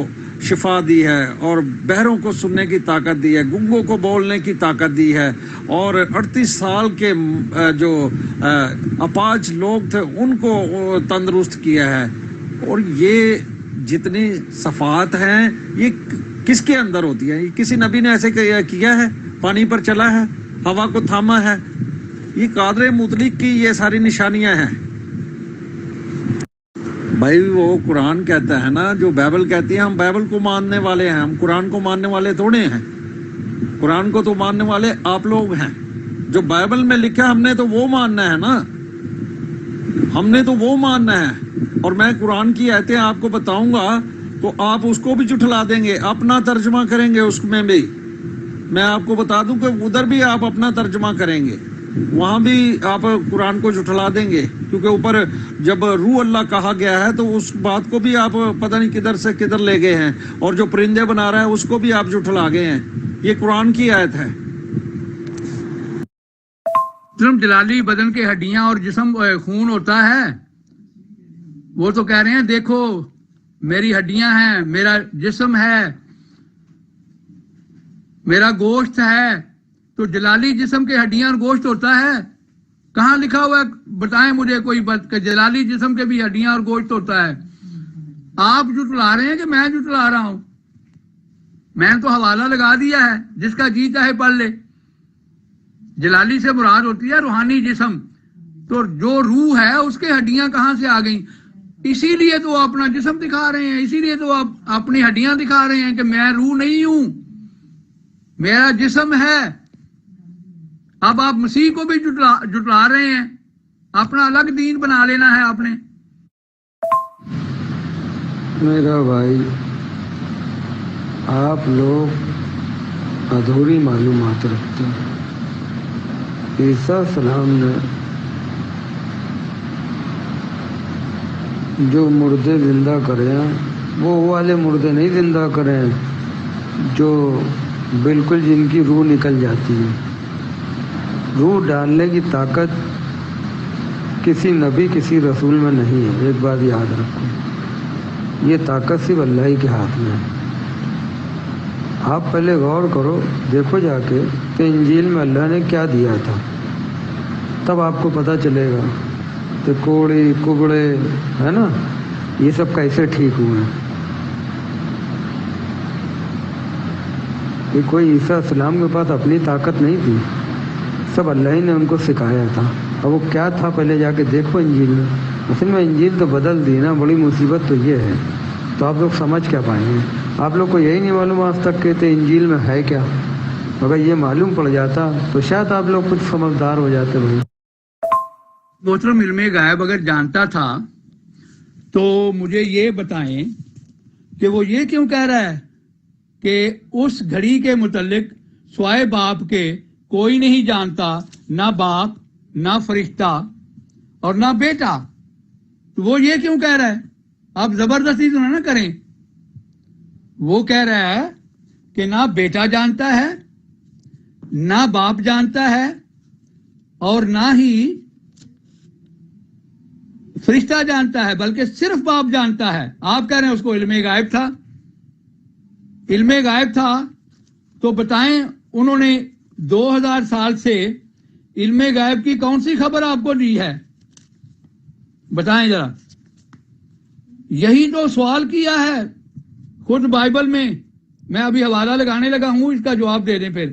شفا دی ہے، اور بہروں کو سننے کی طاقت دی ہے، گنگوں کو بولنے کی طاقت دی ہے، اور 38 سال کے جو اپاہج لوگ تھے ان کو تندرست کیا ہے۔ اور یہ جتنی صفات ہیں یہ کس کے اندر ہوتی ہیں؟ یہ کسی نبی نے ایسے کیا ہے؟ پانی پر چلا ہے، ہوا کو تھاما ہے؟ یہ قادر مطلق کی یہ ساری نشانیاں ہیں۔ بھائی وہ قرآن کہتا ہے نا، جو بائبل کہتی ہے، ہم بائبل کو ماننے والے ہیں، ہم قرآن کو ماننے والے تھوڑے ہیں۔ قرآن کو تو ماننے والے آپ لوگ ہیں۔ جو بائبل میں لکھا ہم نے تو وہ ماننا ہے نا، ہم نے تو وہ ماننا ہے۔ اور میں قرآن کی آیتیں آپ کو بتاؤں گا تو آپ اس کو بھی جھٹلا دیں گے، اپنا ترجمہ کریں گے اس میں بھی۔ میں آپ کو بتا دوں کہ ادھر بھی آپ اپنا ترجمہ کریں گے، وہاں بھی آپ قرآن کو جھٹلا دیں گے، کیونکہ اوپر جب روح اللہ کہا گیا ہے تو اس بات کو بھی آپ پتہ نہیں کدھر سے کدھر لے گئے ہیں، اور جو پرندے بنا رہا ہے اس کو بھی آپ جھٹلا گئے ہیں۔ یہ قرآن کی آیت ہے۔ جلالی بدن کے ہڈیاں اور جسم خون ہوتا ہے، وہ تو کہہ رہے ہیں دیکھو میری ہڈیاں ہیں، میرا جسم ہے، میرا گوشت ہے۔ تو جلالی جسم کے ہڈیاں اور گوشت ہوتا ہے؟ کہاں لکھا ہوا ہے؟ بتائیں مجھے کوئی بات کہ جلالی جسم کے بھی ہڈیاں اور گوشت ہوتا ہے۔ آپ جھٹلا رہے ہیں کہ میں جھٹلا رہا ہوں؟ میں تو حوالہ لگا دیا ہے، جس کا جی چاہے پڑھ لے۔ جلالی سے مراد ہوتی ہے روحانی جسم، تو جو روح ہے اس کے ہڈیاں کہاں سے آ گئیں؟ اسی لیے تو وہ اپنا جسم دکھا رہے ہیں، اسی لیے تو آپ اپنی ہڈیاں دکھا رہے ہیں کہ میں روح نہیں ہوں، میرا جسم ہے۔ اب آپ مسیح کو بھی جھٹلا رہے ہیں، اپنا الگ دین بنا لینا ہے آپ نے۔ میرا بھائی، آپ لوگ ادھوری معلومات رکھتے ہیں۔ عیسیٰ السلام نے جو مردے زندہ کرے ہیں وہ والے مردے نہیں زندہ کرے ہیں جو بالکل جن کی روح نکل جاتی ہے۔ روح ڈالنے کی طاقت کسی نبی کسی رسول میں نہیں ہے، ایک بات یاد رکھو، یہ طاقت صرف اللہ ہی کے ہاتھ میں ہے۔ آپ پہلے غور کرو، دیکھو جا کے کہ انجیل میں اللہ نے کیا دیا تھا، تب آپ کو پتہ چلے گا کہ کوڑی کبڑے ہے نا، یہ سب کیسے ٹھیک ہوئے ہیں۔ کہ کوئی عیسیٰ السلام کے پاس اپنی طاقت نہیں تھی، سب اللہ ہی نے ان کو سکھایا تھا۔ اب وہ کیا تھا پہلے جا کے دیکھو انجیل میں۔ اصل میں انجیل تو بدل دی نا، بڑی مصیبت تو یہ ہے۔ تو آپ لوگ سمجھ کیا پائیں گے؟ آپ لوگ کو یہی نہیں معلوم آج تک کہ انجیل میں ہے کیا۔ اگر یہ معلوم پڑ جاتا تو شاید آپ لوگ کچھ سمجھدار ہو جاتے بھائی۔ محترم، علم غائب اگر جانتا تھا تو مجھے یہ بتائیں کہ وہ یہ کیوں کہہ رہا ہے کہ اس گھڑی کے متعلق سوائے باپ کے کوئی نہیں جانتا، نہ باپ، نہ فرشتہ اور نہ بیٹا۔ تو وہ یہ کیوں کہہ رہا ہے؟ آپ زبردستی تو نہ کریں۔ وہ کہہ رہا ہے کہ نہ بیٹا جانتا ہے، نہ باپ جانتا ہے، اور نہ ہی فرشتہ جانتا ہے، بلکہ صرف باپ جانتا ہے۔ آپ کہہ رہے ہیں اس کو علم غائب تھا۔ علم غائب تھا تو بتائیں، انہوں نے 2000 سال سے علم غائب کی کون سی خبر آپ کو دی ہے؟ بتائیں ذرا۔ یہی تو سوال کیا ہے خود بائبل میں۔ میں ابھی حوالہ لگانے لگا ہوں، اس کا جواب دے دیں پھر۔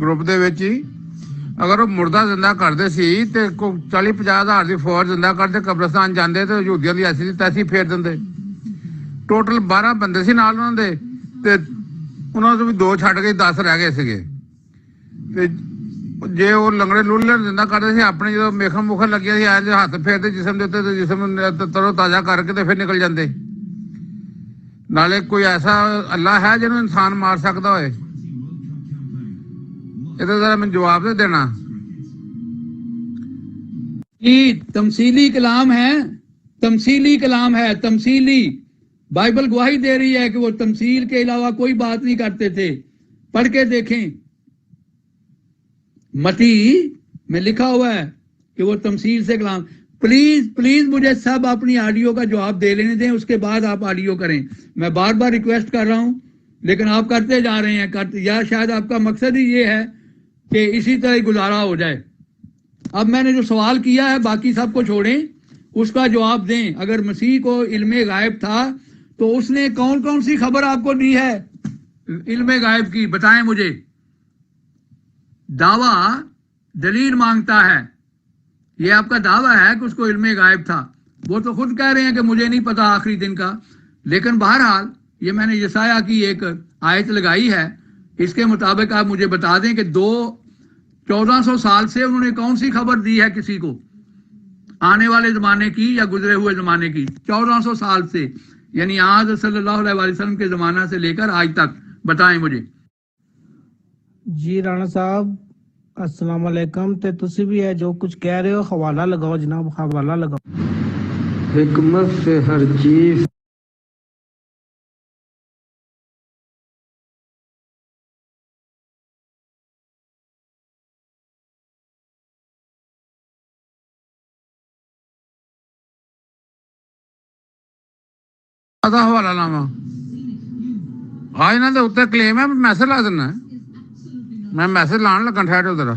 ਗਰੁੱਪ ਦੇ ਵਿੱਚ ਹੀ, ਅਗਰ ਉਹ ਮੁਰਦਾ ਜ਼ਿੰਦਾ ਕਰਦੇ ਸੀ ਤੇ 40-50 ਹਜ਼ਾਰ ਦੀ ਫੌਜ ਜ਼ਿੰਦਾ ਕਰਦੇ, ਕਬਰਸਤਾਨ ਜਾਂਦੇ ਤੇ ਯਹੂਦੀਆਂ ਦੀ ਐਸੀ ਤੈਸੀ ਫੇਰ ਦਿੰਦੇ। ਟੋਟਲ 12 ਬੰਦੇ ਸੀ ਨਾਲ ਉਹਨਾਂ ਦੇ, ਤੇ ਉਹਨਾਂ ਤੋਂ ਵੀ 2 ਛੱਡ ਕੇ 10 ਰਹਿ ਗਏ ਸੀਗੇ। ਤੇ ਜੇ ਉਹ ਲੰਗੜੇ ਲੁੱਲੇ ਜਿੰਦਾ ਕਰਦੇ ਸੀ ਆਪਣੇ, ਜਦੋਂ ਮੇਖਾਂ ਮੁਖਾਂ ਲੱਗਿਆ ਸੀ ਐ ਜੇ ਹੱਥ ਫੇਰਦੇ ਜਿਸਮ ਦੇ ਉੱਤੇ ਤੇ ਜਿਸਮ ਤਰੋ ਤਾਜ਼ਾ ਕਰਕੇ ਤੇ ਫਿਰ ਨਿਕਲ ਜਾਂਦੇ। ਨਾਲੇ ਕੋਈ ਐਸਾ ਅੱਲਾ ਹੈ ਜਿਹਨੂੰ ਇਨਸਾਨ ਮਾਰ ਸਕਦਾ ਹੋਏ? ਇਹਦਾ ਜ਼ਰਾ ਮੈਨੂੰ ਜਵਾਬ ਦੇ ਦੇਣਾ। یہ تمثیلی کلام ہے، تمثیلی کلام ہے، تمثیلی۔ بائبل گواہی دے رہی ہے کہ وہ تمثیل کے علاوہ کوئی بات نہیں کرتے تھے۔ پڑھ کے دیکھیں، متی میں لکھا ہوا ہے کہ وہ تمثیل سے کلام۔ پلیز پلیز مجھے سب اپنی آڈیو کا جواب دے لینے دیں، اس کے بعد آپ آڈیو کریں۔ میں بار بار ریکویسٹ کر رہا ہوں لیکن آپ کرتے جا رہے ہیں، یا شاید آپ کا مقصد ہی یہ ہے کہ اسی طرح ہی گزارا ہو جائے۔ اب میں نے جو سوال کیا ہے باقی سب کو چھوڑیں، اس کا جواب دیں۔ اگر مسیح کو علم غائب تھا تو اس نے کون کون سی خبر آپ کو دی ہے علم غائب کی؟ بتائیں مجھے۔ دعویٰ دلیل مانگتا ہے، یہ آپ کا دعویٰ ہے کہ اس کو علم غائب تھا۔ وہ تو خود کہہ رہے ہیں کہ مجھے نہیں پتا آخری دن کا، لیکن بہرحال یہ میں نے یسایہ کی ایک آیت لگائی ہے، اس کے مطابق آپ مجھے بتا دیں کہ 1400 سال سے انہوں نے کون سی خبر دی ہے کسی کو، آنے والے زمانے کی یا گزرے ہوئے زمانے کی؟ 1400 سال سے، یعنی آج صلی اللہ علیہ وسلم کے زمانہ سے لے کر آج تک، بتائیں مجھے۔ جی رانا صاحب السلام علیکم، تے تسی بھی ہے جو کچھ کہہ رہے ہو حوالہ لگاؤ جناب، حوالہ لگاؤ۔ حکمت سے ہر چیز ਆਦਾ ਹਵਾਲਾ ਲਾਵਾਂ? ਆ ਇਹਨਾਂ ਦੇ ਉੱਤੇ ਕਲੇਮ ਹੈ, ਮੈਸੇਜ ਲਾ ਦਿੰਦਾ। ਮੈਂ ਮੈਸੇਜ ਲਾਉਣ ਲੱਗਾ, ਠਹਿਰ ਜਰਾ।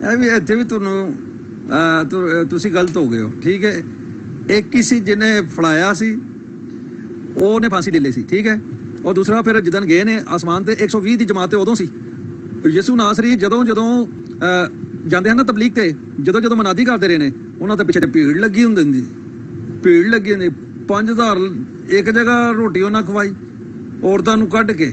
ਇਹ ਵੀ ਇੱਥੇ ਵੀ ਤੁਹਾਨੂੰ ਤੁਸੀਂ ਗਲਤ ਹੋ ਗਏ ਹੋ, ਠੀਕ ਹੈ। ਇੱਕ ਹੀ ਸੀ ਜਿਹਨੇ ਫੜਾਇਆ ਸੀ, ਉਹਨੇ ਫਾਂਸੀ ਲੈ ਲਈ ਸੀ, ਠੀਕ ਹੈ। ਔਰ ਦੂਸਰਾ ਫਿਰ ਜਿੱਦਣ ਗਏ ਨੇ ਆਸਮਾਨ ਤੇ 120 ਦੀ ਜਮਾਤ ਤੇ ਉਦੋਂ ਸੀ। ਯਿਸੂ ਨਾਸਰੀ ਜਦੋਂ ਜਾਂਦੇ ਹਨ ਨਾ ਤਬਲੀਗ ਤੇ, ਜਦੋਂ ਮਨਾਦੀ ਕਰਦੇ ਰਹੇ ਨੇ, ਉਹਨਾਂ ਦੇ ਪਿੱਛੇ ਭੀੜ ਲੱਗੀ ਹੁੰਦੀ, ਭੀੜ ਲੱਗੀ ਹੁੰਦੀ। 5000 ਇੱਕ ਜਗ੍ਹਾ ਰੋਟੀ ਉਹਨਾਂ ਖਵਾਈ ਔਰਤਾਂ ਨੂੰ ਕੱਢ ਕੇ।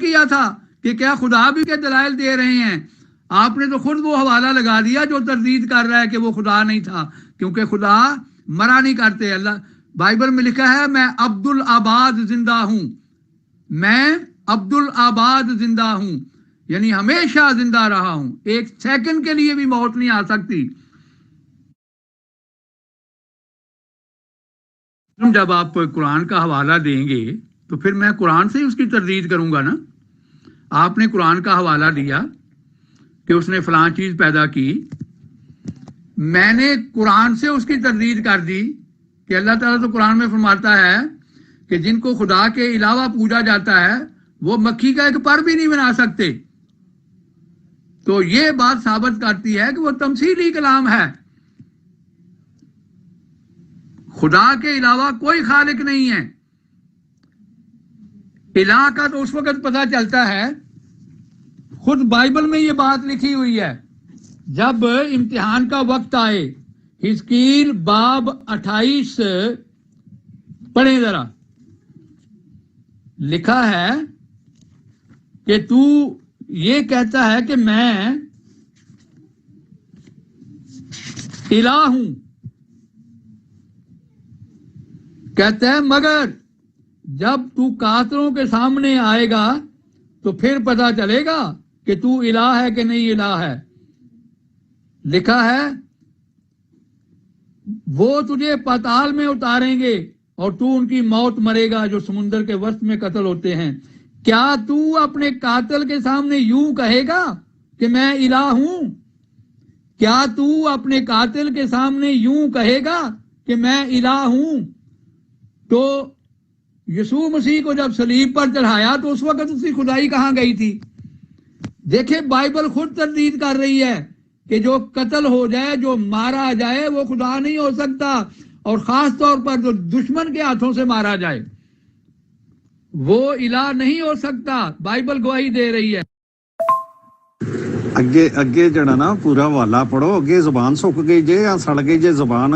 کیا تھا کہ کیا خدا بھی کے دلائل دے رہے ہیں؟ آپ نے تو خود وہ حوالہ لگا دیا جو تردید کر رہا ہے کہ وہ خدا نہیں تھا، کیونکہ خدا مرا نہیں کرتے۔ اللہ بائبل میں لکھا ہے میں عبد الآباد زندہ ہوں، میں عبد الآباد زندہ ہوں، یعنی ہمیشہ زندہ رہا ہوں، ایک سیکنڈ کے لیے بھی موت نہیں آ سکتی۔ جب آپ قرآن کا حوالہ دیں گے تو پھر میں قرآن سے ہی اس کی تردید کروں گا نا۔ آپ نے قرآن کا حوالہ دیا کہ اس نے فلاں چیز پیدا کی، میں نے قرآن سے اس کی تردید کر دی کہ اللہ تعالیٰ تو قرآن میں فرماتا ہے کہ جن کو خدا کے علاوہ پوجا جاتا ہے وہ مکھی کا ایک پر بھی نہیں بنا سکتے۔ تو یہ بات ثابت کرتی ہے کہ وہ تمثیلی کلام ہے، خدا کے علاوہ کوئی خالق نہیں ہے۔ الہ کا تو اس وقت پتہ چلتا ہے، خود بائبل میں یہ بات لکھی ہوئی ہے، جب امتحان کا وقت آئے۔ حزقیل باب 28 پڑھیں ذرا، لکھا ہے کہ تو یہ کہتا ہے کہ میں الہ ہوں، کہتا ہے مگر جب تو کافروں کے سامنے آئے گا تو پھر پتہ چلے گا کہ تو الہ ہے کہ نہیں الہ ہے۔ لکھا ہے وہ تجھے پاتال میں اتاریں گے اور تو ان کی موت مرے گا جو سمندر کے وسط میں قتل ہوتے ہیں۔ کیا تو اپنے قاتل کے سامنے یوں کہے گا کہ میں الہ ہوں؟ کیا تو اپنے قاتل کے سامنے یوں کہے گا کہ میں الہ ہوں؟ تو یسوع مسیح کو جب صلیب پر چڑھایا تو اس وقت اس کی خدائی کہاں گئی تھی؟ دیکھیں بائبل خود تردید کر رہی ہے کہ جو قتل ہو جائے، جو مارا جائے، وہ خدا نہیں ہو سکتا، اور خاص طور پر جو دشمن کے ہاتھوں سے مارا جائے وہ الہ نہیں ہو سکتا۔ بائبل گواہی دے رہی ہے۔ اگے جڑا نا پورا حوالہ پڑھو، اگے زبان سک گئی جے یا سڑ گئی جے زبان۔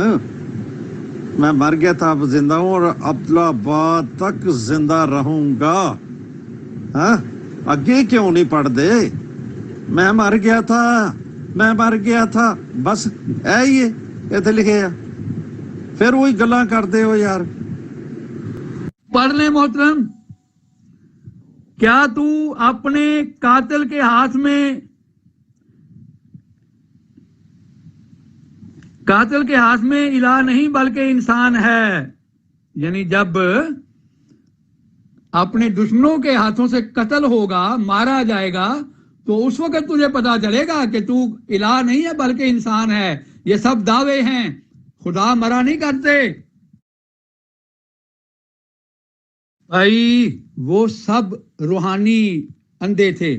میں مر گیا تھا اب زندہ ہوں اور عبدالآباد تک زندہ رہوں گا۔ ہاں اگے کیوں نہیں پڑھ دے؟ میں مر گیا تھا، میں مر گیا تھا، بس اے ہی اتنے لکھے ہے، پھر وہی گلاں کرتے ہو یار۔ پڑھ لیں محترم، کیا تو اپنے قاتل کے ہاتھ میں الہ نہیں بلکہ انسان ہے؟ یعنی جب اپنے دشمنوں کے ہاتھوں سے قتل ہوگا، مارا جائے گا، تو اس وقت تجھے پتا چلے گا کہ تو الہ نہیں ہے بلکہ انسان ہے۔ یہ سب دعوے ہیں، خدا مرا نہیں کرتے۔ بھائی وہ سب روحانی اندھے تھے،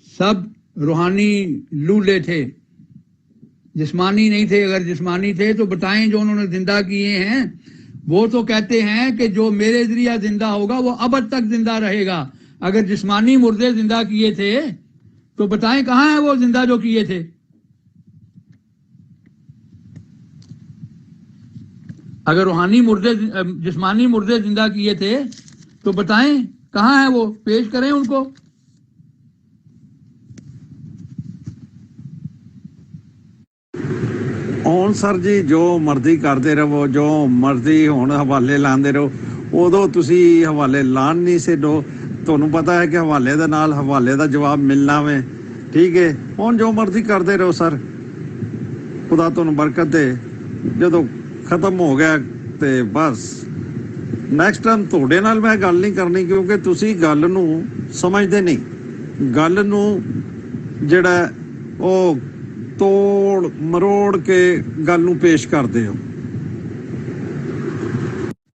سب روحانی لولے تھے، جسمانی نہیں تھے۔ اگر جسمانی تھے تو بتائیں جو انہوں نے زندہ کیے ہیں۔ وہ تو کہتے ہیں کہ جو میرے ذریعہ زندہ ہوگا وہ ابد تک زندہ رہے گا۔ اگر جسمانی مردے زندہ کیے تھے تو بتائیں کہاں ہیں وہ زندہ جو کیے تھے؟ اگر روحانی مردے جسمانی مردے زندہ کیے تھے تو بتائیں کہاں ہیں وہ؟ پیش کریں ان کو۔ ہوں سر جی جو مرضی کرتے رہو، جو مرضی ہوں حوالے لاندے رہو، ادو تسی حوالے لان نہیں سے دو، تمہیں پتا ہے کہ حوالے دے نال حوالے دا جواب ملنا وے، ٹھیک ہے؟ ہوں جو مرضی کرتے رہو سر، خدا تمہیں برکت دے۔ جدو ختم ہو گیا تے بس نیکسٹ ٹائم تھوڑے نال میں گل نہیں کرنی، کیونکہ تسی گل نو سمجھتے نہیں، گل نو جڑا او توڑ مروڑ کے گل نو پیش کرتے ہو۔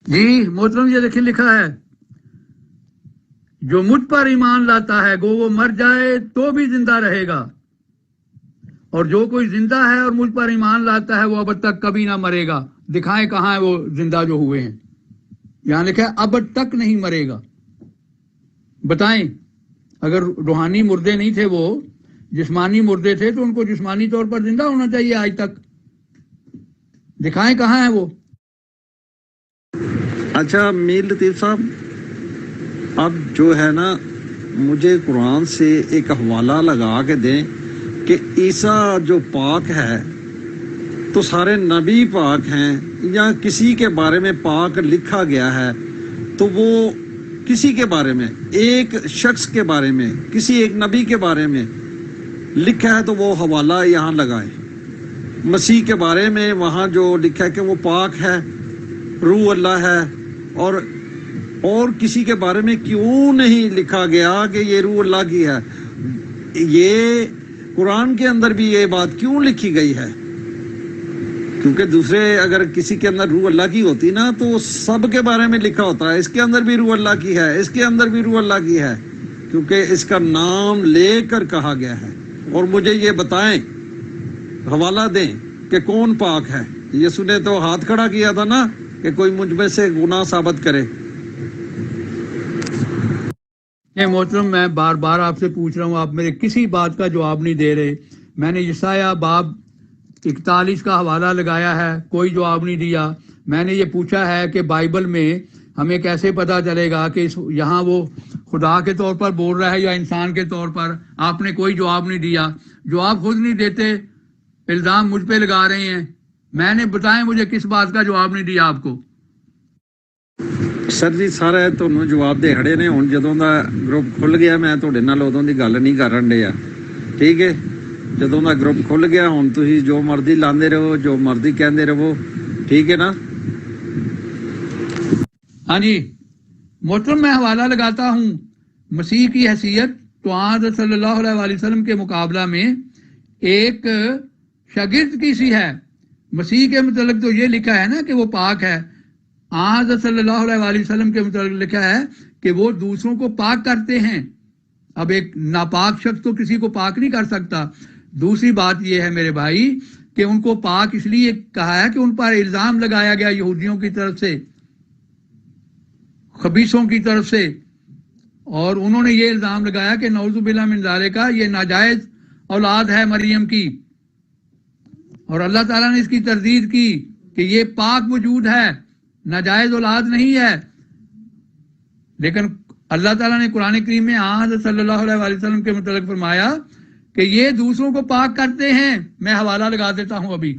جی محترم یہ دیکھیں لکھا ہے جو مجھ پر ایمان لاتا ہے گو وہ مر جائے تو بھی زندہ رہے گا، اور جو کوئی زندہ ہے اور مجھ پر ایمان لاتا ہے وہ اب تک کبھی نہ مرے گا۔ دکھائیں کہاں ہے وہ زندہ جو ہوئے ہیں؟ یہاں لکھا ہے اب تک نہیں مرے گا۔ بتائیں اگر روحانی مردے نہیں تھے، وہ جسمانی مردے تھے، تو ان کو جسمانی طور پر زندہ ہونا چاہیے آج تک۔ دکھائیں کہاں ہے وہ؟ اچھا میر لطیف صاحب، اب جو ہے نا مجھے قرآن سے ایک حوالہ لگا کے دیں کہ عیسیٰ جو پاک ہے تو سارے نبی پاک ہیں یا کسی کے بارے میں پاک لکھا گیا ہے تو وہ کسی کے بارے میں ایک شخص کے بارے میں کسی ایک نبی کے بارے میں لکھا ہے تو وہ حوالہ یہاں لگائے. مسیح کے بارے میں وہاں جو لکھا ہے کہ وہ پاک ہے روح اللہ ہے اور کسی کے بارے میں کیوں نہیں لکھا گیا کہ یہ روح اللہ کی ہے. یہ قرآن کے اندر بھی یہ بات کیوں لکھی گئی ہے؟ کیونکہ دوسرے اگر کسی کے اندر روح اللہ کی ہوتی نا تو سب کے بارے میں لکھا ہوتا ہے اس کے اندر بھی روح اللہ کی ہے اس کے اندر بھی روح اللہ کی ہے کیونکہ اس کا نام لے کر کہا گیا ہے. اور مجھے یہ بتائیں حوالہ دیں کہ کون پاک ہے. یسوع نے تو ہاتھ کھڑا کیا تھا نا کہ کوئی مجھ میں سے گناہ ثابت کرے. محترم میں بار بار آپ سے پوچھ رہا ہوں آپ میرے کسی بات کا جواب نہیں دے رہے. میں نے یسایہ باب 41 کا حوالہ لگایا ہے کوئی جواب نہیں دیا. میں نے یہ پوچھا ہے کہ بائبل میں ہمیں کیسے پتا چلے گا کہ یہاں وہ خدا کے طور پر بول رہا ہے یا انسان کے طور پر. آپ نے کوئی جواب نہیں دیا. جواب خود نہیں دیتے الزام مجھ پہ لگا رہے ہیں. میں نے بتائیں مجھے کس بات کا جواب نہیں دیا آپ کو. سر جی سارا تمہیں جواب دے کھڑے نے. ہوں جدوں دا گروپ کھل گیا میں تھوڑے نال ادوں دی گل نہیں کرن ڈیا. ٹھیک ہے جدوں دا گروپ کھل گیا ہوں تسی جو مرضی لاندے رہو جو مرضی کہندے رہو. ٹھیک ہے نا. ہاں جی محترم میں حوالہ لگاتا ہوں مسیح کی حیثیت تو حضرت صلی اللہ علیہ وسلم کے مقابلہ میں ایک شاگرد کی سی ہے. مسیح کے متعلق تو یہ لکھا ہے نا کہ وہ پاک ہے. حضرت صلی اللہ علیہ وسلم کے متعلق لکھا ہے کہ وہ دوسروں کو پاک کرتے ہیں. اب ایک ناپاک شخص تو کسی کو پاک نہیں کر سکتا. دوسری بات یہ ہے میرے بھائی کہ ان کو پاک اس لیے کہا ہے کہ ان پر الزام لگایا گیا یہودیوں کی طرف سے خبیثوں کی طرف سے اور انہوں نے یہ الزام لگایا کہ نعوذ باللہ من ذالک یہ ناجائز اولاد ہے مریم کی. اور اللہ تعالیٰ نے اس کی تردید کی کہ یہ پاک وجود ہے ناجائز اولاد نہیں ہے. لیکن اللہ تعالیٰ نے قرآن کریم میں حضرت صلی اللہ علیہ وسلم کے متعلق فرمایا کہ یہ دوسروں کو پاک کرتے ہیں. میں حوالہ لگا دیتا ہوں ابھی.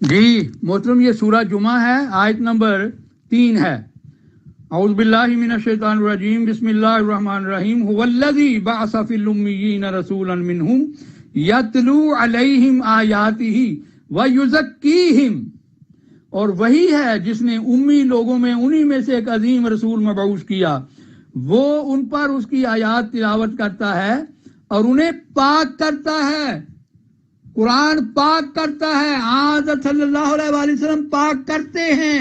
جی محترم یہ سورہ جمعہ ہے آیت نمبر 3 ہے. اعوذ باللہ من الشیطان الرجیم بسم اللہ الرحمن الرحیم هو الذی بعث فی الامیین رسولا منہم یتلو علیہم آیاتہ ویزکیہم. اور وہی ہے جس نے امی لوگوں میں انہی میں سے ایک عظیم رسول مبعوث کیا. وہ ان پر اس کی آیات تلاوت کرتا ہے اور انہیں پاک کرتا ہے. قرآن پاک کرتا ہے. حضرت صلی اللہ علیہ وسلم پاک کرتے ہیں.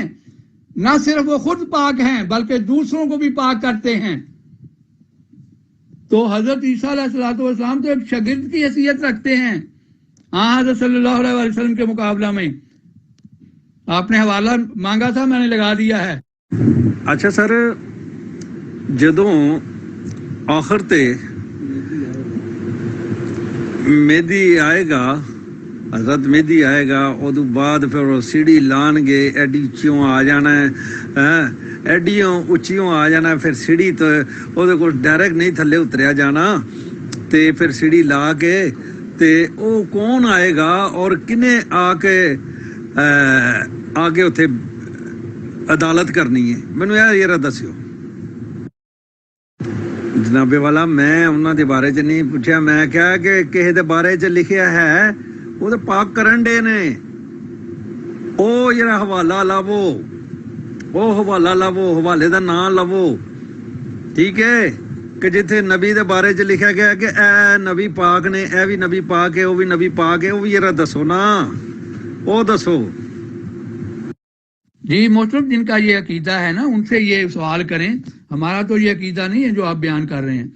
نہ صرف وہ خود پاک ہیں بلکہ دوسروں کو بھی پاک کرتے ہیں. تو حضرت عیسیٰ علیہ السلام تو ایک شاگرد کی حیثیت رکھتے ہیں حضرت صلی اللہ علیہ وسلم کے مقابلہ میں. آپ نے حوالہ مانگا تھا میں نے لگا دیا ہے. اچھا سر جدوں آخر تے مہدی آئے گا حضرت مہدی آئے گا ادو بعد پھر وہ سیڑھی لان گے ایڈی اچیوں آ جانا ہے ایڈیوں اچیوں آ جانا ہے. پھر سیڑھی تو وہ کو ڈائریکٹ نہیں تھلے اتریا جانا تے پھر سیڑھی لا کے تے او کون آئے گا اور کنے آ کے آگے اتھے عدالت کرنی ہے. مینوں یہ دسیو جناب والا. میں انہاں دے بارے چ نہیں پوچھا. میں کہا کہ کسی دے بارے چ لکھیا ہے وہ تو پاک کرن دے نے. او جڑا حوالہ لاو او حوالہ لاو حوالے دا نام لاو. ٹھیک ہے کہ جتھے نبی دے بارے چ لکھا گیا کہ اے نبی پاک نے اے بھی نبی پاک ہے وہ بھی نبی پاک ہے وہ بھی ذرا دسو نا وہ دسو. جی محترم جن کا یہ عقیدہ ہے نا ان سے یہ سوال کریں. ہمارا تو یہ عقیدہ نہیں ہے جو آپ بیان کر رہے ہیں.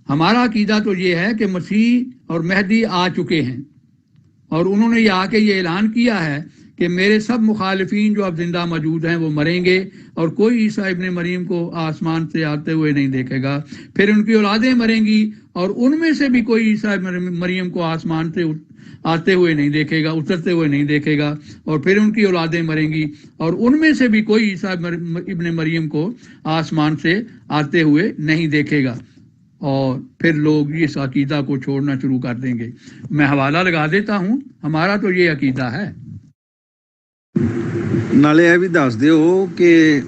ہمارا عقیدہ تو یہ ہے کہ مسیح اور مہدی آ چکے ہیں اور انہوں نے یہ آ کے یہ اعلان کیا ہے کہ میرے سب مخالفین جو اب زندہ موجود ہیں وہ مریں گے اور کوئی عیسیٰ ابن مریم کو آسمان سے آتے ہوئے نہیں دیکھے گا. پھر ان کی اولادیں مریں گی اور ان میں سے بھی کوئی عیسیٰ ابن مریم کو آسمان سے آتے ہوئے نہیں دیکھے گا, اترتے ہوئے نہیں دیکھے گا, اور پھر ان کی اولادیں مریں گی اور ان میں سے بھی کوئی عیسیٰ ابن مریم کو آسمان سے آتے ہوئے نہیں دیکھے گا. اور پھر لوگ اس عقیدہ کو چھوڑنا شروع کر دیں گے. میں حوالہ لگا دیتا ہوں, ہمارا تو یہ عقیدہ ہے. ਨਾਲੇ ਇਹ ਵੀ ਦੱਸ ਦਿਓ ਕਿ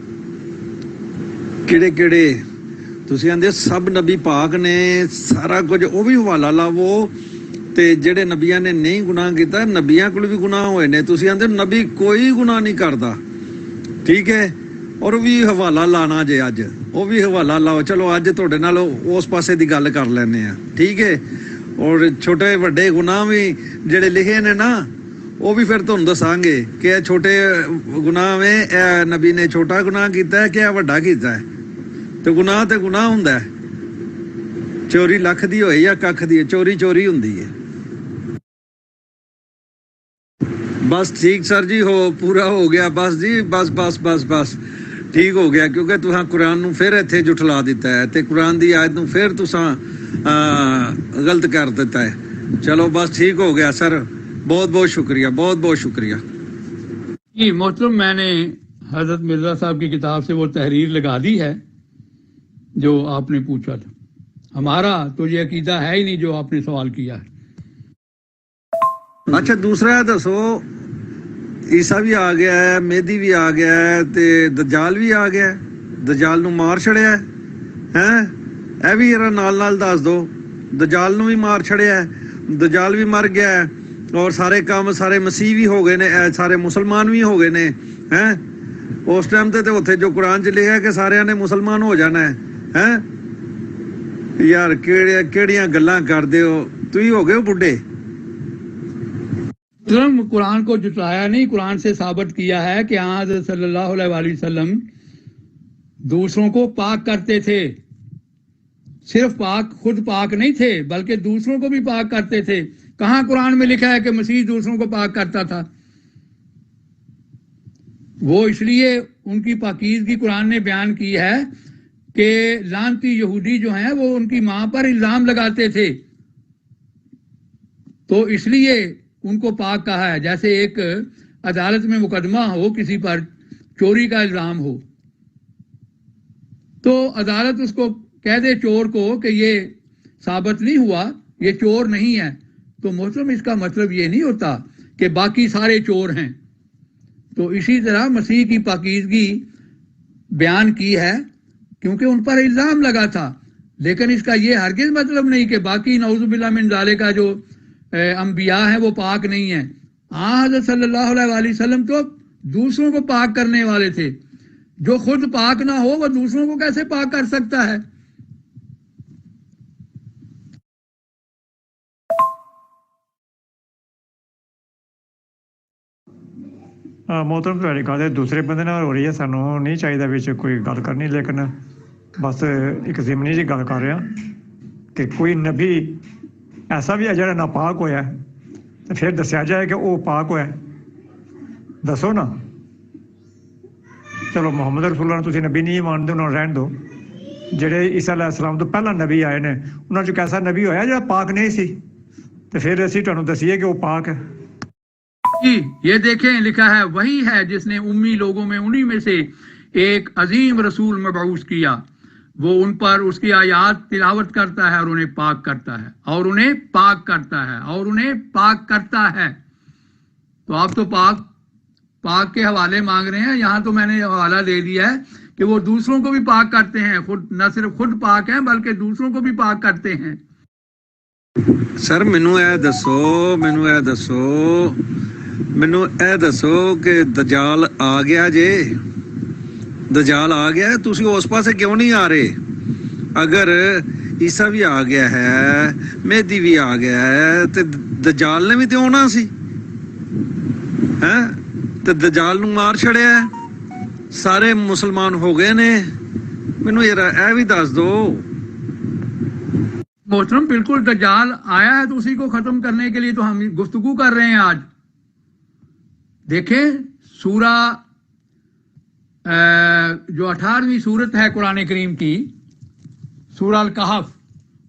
ਕਿਹੜੇ ਕਿਹੜੇ ਤੁਸੀਂ ਕਹਿੰਦੇ ਸਭ ਨਬੀ ਪਾਕ ਨੇ, ਸਾਰਾ ਕੁਝ ਉਹ ਵੀ ਹਵਾਲਾ ਲਾਵੋ, ਤੇ ਜਿਹੜੇ ਨਬੀਆਂ ਨੇ ਨਹੀਂ ਗੁਨਾਹ ਕੀਤਾ ਨਬੀਆਂ ਕੋਲ ਵੀ ਗੁਨਾਹ ਹੋਏ ਨੇ. ਤੁਸੀਂ ਕਹਿੰਦੇ ਨਬੀ ਕੋਈ ਗੁਨਾਹ ਨਹੀਂ ਕਰਦਾ, ਠੀਕ ਹੈ, ਔਰ ਵੀ ਹਵਾਲਾ ਲਾਣਾ ਜੇ ਅੱਜ, ਉਹ ਵੀ ਹਵਾਲਾ ਲਾਓ. ਚਲੋ ਅੱਜ ਤੁਹਾਡੇ ਨਾਲ ਉਸ ਪਾਸੇ ਦੀ ਗੱਲ ਕਰ ਲੈਂਦੇ ਆ, ਠੀਕ ਹੈ. ਔਰ ਛੋਟੇ ਵੱਡੇ ਗੁਨਾਹ ਵੀ ਜਿਹੜੇ ਲਿਖੇ ਨੇ ਨਾ, ਉਹ ਵੀ ਫਿਰ ਤੁਹਾਨੂੰ ਦੱਸਾਂਗੇ ਕਿ ਇਹ ਛੋਟੇ ਗੁਨਾਹ ਵੇ, ਇਹ ਨਬੀ ਨੇ ਛੋਟਾ ਗੁਨਾਹ ਕੀਤਾ ਹੈ ਕਿ ਇਹ ਵੱਡਾ ਕੀਤਾ ਹੈ. ਤੇ ਗੁਨਾਹ ਹੁੰਦਾ ਹੈ, ਚੋਰੀ ਲੱਖ ਦੀ ਹੋਏ ਜਾਂ ਕੱਖ ਦੀ, ਚੋਰੀ ਹੁੰਦੀ ਹੈ. ਬਸ ਠੀਕ ਸਰ ਜੀ, ਹੋ ਪੂਰਾ ਹੋ ਗਿਆ, ਬਸ ਜੀ, ਬਸ ਠੀਕ ਹੋ ਗਿਆ. ਕਿਉਂਕਿ ਤੁਸੀਂ ਕੁਰਾਨ ਨੂੰ ਫਿਰ ਇੱਥੇ ਜੁਠਲਾ ਦਿੱਤਾ ਹੈ ਤੇ ਕੁਰਾਨ ਦੀ ਆਇਤ ਨੂੰ ਫਿਰ ਤੁਸੀਂ ਗਲਤ ਕਰ ਦਿੱਤਾ ਹੈ. ਚਲੋ ਬਸ ਠੀਕ ਹੋ گیا سر, بہت بہت شکریہ, بہت بہت شکریہ. جی محترم, میں نے حضرت مرزا صاحب کی کتاب سے وہ تحریر لگا دی ہے جو آپ نے پوچھا تھا. ہمارا تو یہ عقیدہ ہے ہی نہیں جو آپ نے سوال کیا ہے. اچھا دوسرا دسو, عیسیٰ بھی آ گیا ہے, مہدی بھی آ گیا ہے, تے دجال بھی آ گیا ہے, دجال نو مار چھڑیا ہے, اے بھی ذرا نال دس دو. دجال نو بھی مار چھڑیا ہے, دجال بھی مر گیا ہے, اور سارے کام سارے مسیح بھی ہو گئے نے, سارے مسلمان بھی ہو گئے نے. اس ٹائم تے اتنے جو قرآن چ لکھا کہ سارے نے مسلمان ہو جانا ہے. یار کیڑیاں گلاں کردے ہو, تھی ہو گئے ہو بڈھے. قرآن کو جٹلایا نہیں, قرآن سے ثابت کیا ہے کہ حضرت صلی اللہ علیہ وسلم دوسروں کو پاک کرتے تھے. صرف خود پاک نہیں تھے بلکہ دوسروں کو بھی پاک کرتے تھے. کہاں قرآن میں لکھا ہے کہ مسیح دوسروں کو پاک کرتا تھا؟ وہ اس لیے ان کی پاکیزگی قرآن نے بیان کی ہے کہ لعنتی یہودی جو ہیں وہ ان کی ماں پر الزام لگاتے تھے, تو اس لیے ان کو پاک کہا ہے. جیسے ایک عدالت میں مقدمہ ہو, کسی پر چوری کا الزام ہو, تو عدالت اس کو کہہ دے چور کو کہ یہ ثابت نہیں ہوا, یہ چور نہیں ہے, تو محترم اس کا مطلب یہ نہیں ہوتا کہ باقی سارے چور ہیں. تو اسی طرح مسیح کی پاکیزگی بیان کی ہے کیونکہ ان پر الزام لگا تھا, لیکن اس کا یہ ہرگز مطلب نہیں کہ باقی نعوذ باللہ من ذالک کا جو انبیاء ہیں وہ پاک نہیں ہیں. حضرت صلی اللہ علیہ وسلم تو دوسروں کو پاک کرنے والے تھے. جو خود پاک نہ ہو وہ دوسروں کو کیسے پاک کر سکتا ہے؟ محترم تہاڈی گل دوسرے بندے نال ہو رہی ہے, سانوں نہیں چاہیے وچ کوئی گل کرنی, لیکن بس ایک ضمنی جی گل کر رہا کہ کوئی نبی ایسا بھی ہے جڑا ناپاک ہویا ہے تو پھر دسیا جائے کہ وہ پاک ہوا ہے, دسو نا. چلو محمد رسول اللہ تسی نبی نہیں مانتے, انہوں نے رہن دو. جڑے عیسیٰ علیہ السلام تو پہلا نبی آئے نے انہوں نے ایسا نبی ہویا جڑا پاک نہیں سی, تو پھر اسی تانوں دسیے کہ وہ پاک ہے. جی یہ دیکھیں لکھا ہے, وہی ہے جس نے امی لوگوں میں انہی میں سے ایک عظیم رسول مبعوث کیا, وہ ان پر اس کی آیات تلاوت کرتا ہے اور انہیں پاک کرتا ہے, اور انہیں پاک کرتا ہے, اور انہیں پاک کرتا ہے. تو آپ تو پاک کے حوالے مانگ رہے ہیں, یہاں تو میں نے حوالہ دے دیا ہے کہ وہ دوسروں کو بھی پاک کرتے ہیں, خود نہ صرف خود پاک ہیں بلکہ دوسروں کو بھی پاک کرتے ہیں. سر مینو اے دسو کہ دجال آ گیا جے, دجال آ گیا ہے, تسی اس پاسے کیوں نہیں آ رہے؟ اگر عیسیٰ بھی آ گیا ہے, مہدی بھی آ گیا ہے, تو دجال نے بھی تو آنا سی, تو دجال نو مار چھڑیا ہے, سارے مسلمان ہو گئے نے. مینو اے بھی دس دو. محترم بالکل دجال آیا ہے تو اسی کو ختم کرنے کے لیے تو ہم گفتگو کر رہے ہیں آج. دیکھیں سورہ جو 18ویں صورت ہے قرآن کریم کی، سورہ الکہف،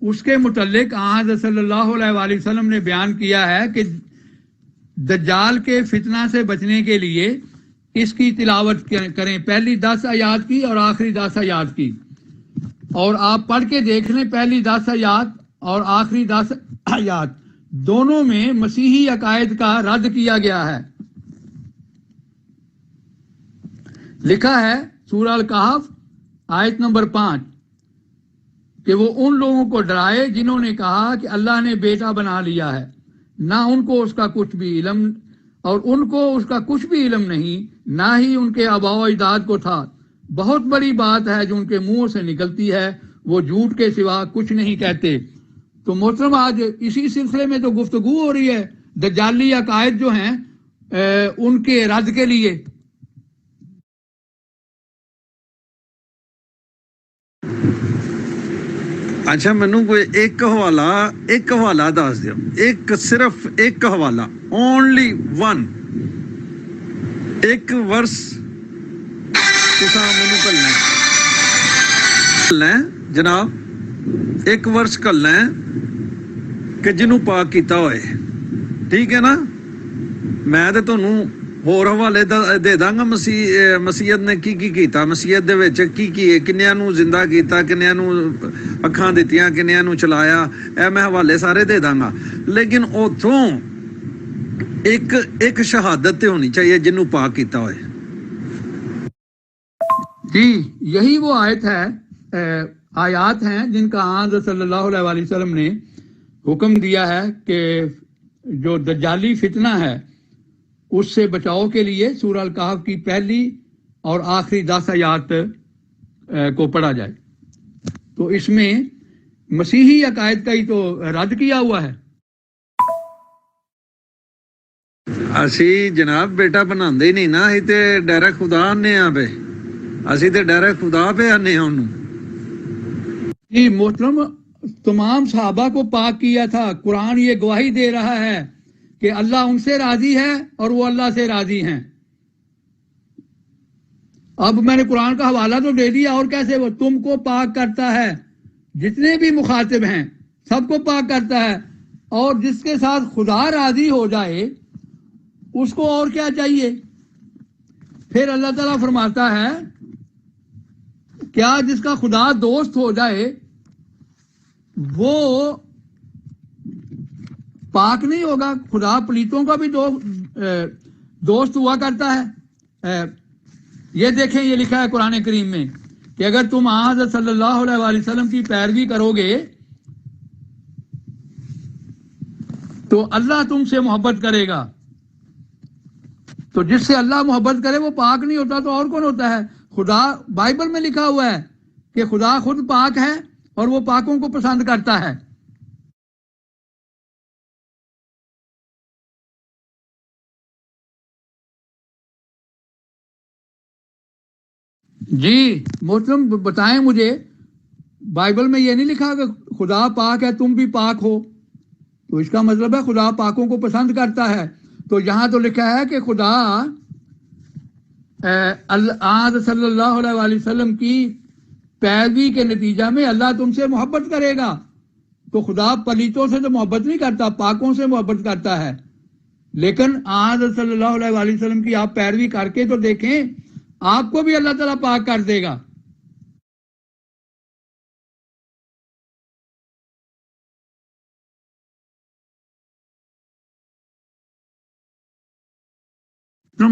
اس کے متعلق حضرت صلی اللہ علیہ وآلہ وسلم نے بیان کیا ہے کہ دجال کے فتنہ سے بچنے کے لیے اس کی تلاوت کریں، پہلی 10 آیات کی اور آخری 10 آیات کی، اور آپ پڑھ کے دیکھ لیں پہلی 10 آیات اور آخری 10 آیات دونوں میں مسیحی عقائد کا رد کیا گیا ہے۔ لکھا ہے سورہ الکہف آیت نمبر 5 کہ وہ ان لوگوں کو ڈرائے جنہوں نے کہا کہ اللہ نے بیٹا بنا لیا ہے، نہ ان کو اس کا کچھ بھی علم، اور ان کو اس کا کچھ بھی علم نہیں، نہ ہی ان کے آباء و اجداد کو تھا۔ بہت بڑی بات ہے جو ان کے منہ سے نکلتی ہے، وہ جھوٹ کے سوا کچھ نہیں کہتے۔ تو محترم آج اسی سلسلے میں تو گفتگو ہو رہی ہے دجالی عقائد جو ہیں ان کے رد کے لیے۔ اچھا مینوں کوئی ایک حوالہ دس دیو، صرف ایک حوالہ، اونلی ون، ایک ورس تساں مینوں کلنا ہے جناب، ایک ورس کلنا ہے کہ جنوں پاک کیتا ہوئے، ٹھیک ہے نا؟ میں تے تانوں ہور حوالے دے داں گا مسیحیت نے کی کیتا، مسیحیت دے وچ کی کنیاں نو زندہ کیتا، کنیاں نو اکھاں دتیاں، کنیاں نو چلایا، اے میں حوالے سارے دے داں گا، لیکن اوتھوں ایک شہادت تے ہونی چاہیے جنوں پاک کیتا ہوئے۔ جی یہی وہ آیات ہیں جن کا حضرت صلی اللہ علیہ وآلہ وسلم نے حکم دیا ہے کہ جو دجالی فتنہ ہے اس سے بچاؤ کے لیے سورہ الکہف کی پہلی اور آخری 10 آیات کو پڑھا جائے۔ تو اس میں مسیحی عقائد کا ہی تو رد کیا ہوا ہے۔ اسی جناب بیٹا بناندے ہی نہیں نا، اسی تے ڈیرا خدا آنے ہاں پہ، اسی تے ڈیرا خدا پہ آنے ہاں انہوں۔ جی محترم، تمام صحابہ کو پاک کیا تھا، قرآن یہ گواہی دے رہا ہے کہ اللہ ان سے راضی ہے اور وہ اللہ سے راضی ہیں۔ اب میں نے قرآن کا حوالہ تو دے دیا، اور کیسے وہ تم کو پاک کرتا ہے، جتنے بھی مخاطب ہیں سب کو پاک کرتا ہے، اور جس کے ساتھ خدا راضی ہو جائے اس کو اور کیا چاہیے؟ پھر اللہ تعالیٰ فرماتا ہے کیا جس کا خدا دوست ہو جائے وہ پاک نہیں ہوگا؟ خدا پلیتوں کا بھی دوست ہوا کرتا ہے۔ یہ دیکھیں، یہ لکھا ہے قرآن کریم میں کہ اگر تم حضرت صلی اللہ علیہ وآلہ وسلم کی پیروی کرو گے تو اللہ تم سے محبت کرے گا۔ تو جس سے اللہ محبت کرے وہ پاک نہیں ہوتا تو اور کون ہوتا ہے؟ خدا، بائبل میں لکھا ہوا ہے کہ خدا خود پاک ہے اور وہ پاکوں کو پسند کرتا ہے۔ جی محترم بتائیں مجھے، بائبل میں یہ نہیں لکھا کہ خدا پاک ہے تم بھی پاک ہو، تو اس کا مطلب ہے خدا پاکوں کو پسند کرتا ہے۔ تو یہاں تو لکھا ہے کہ خدا صلی اللہ علیہ وآلہ وسلم کی پیروی کے نتیجہ میں اللہ تم سے محبت کرے گا۔ تو خدا پلیتوں سے تو محبت نہیں کرتا، پاکوں سے محبت کرتا ہے۔ لیکن حضرت صلی اللہ علیہ وآلہ وسلم کی آپ پیروی کر کے تو دیکھیں، آپ کو بھی اللہ تعالیٰ پاک کر دے گا۔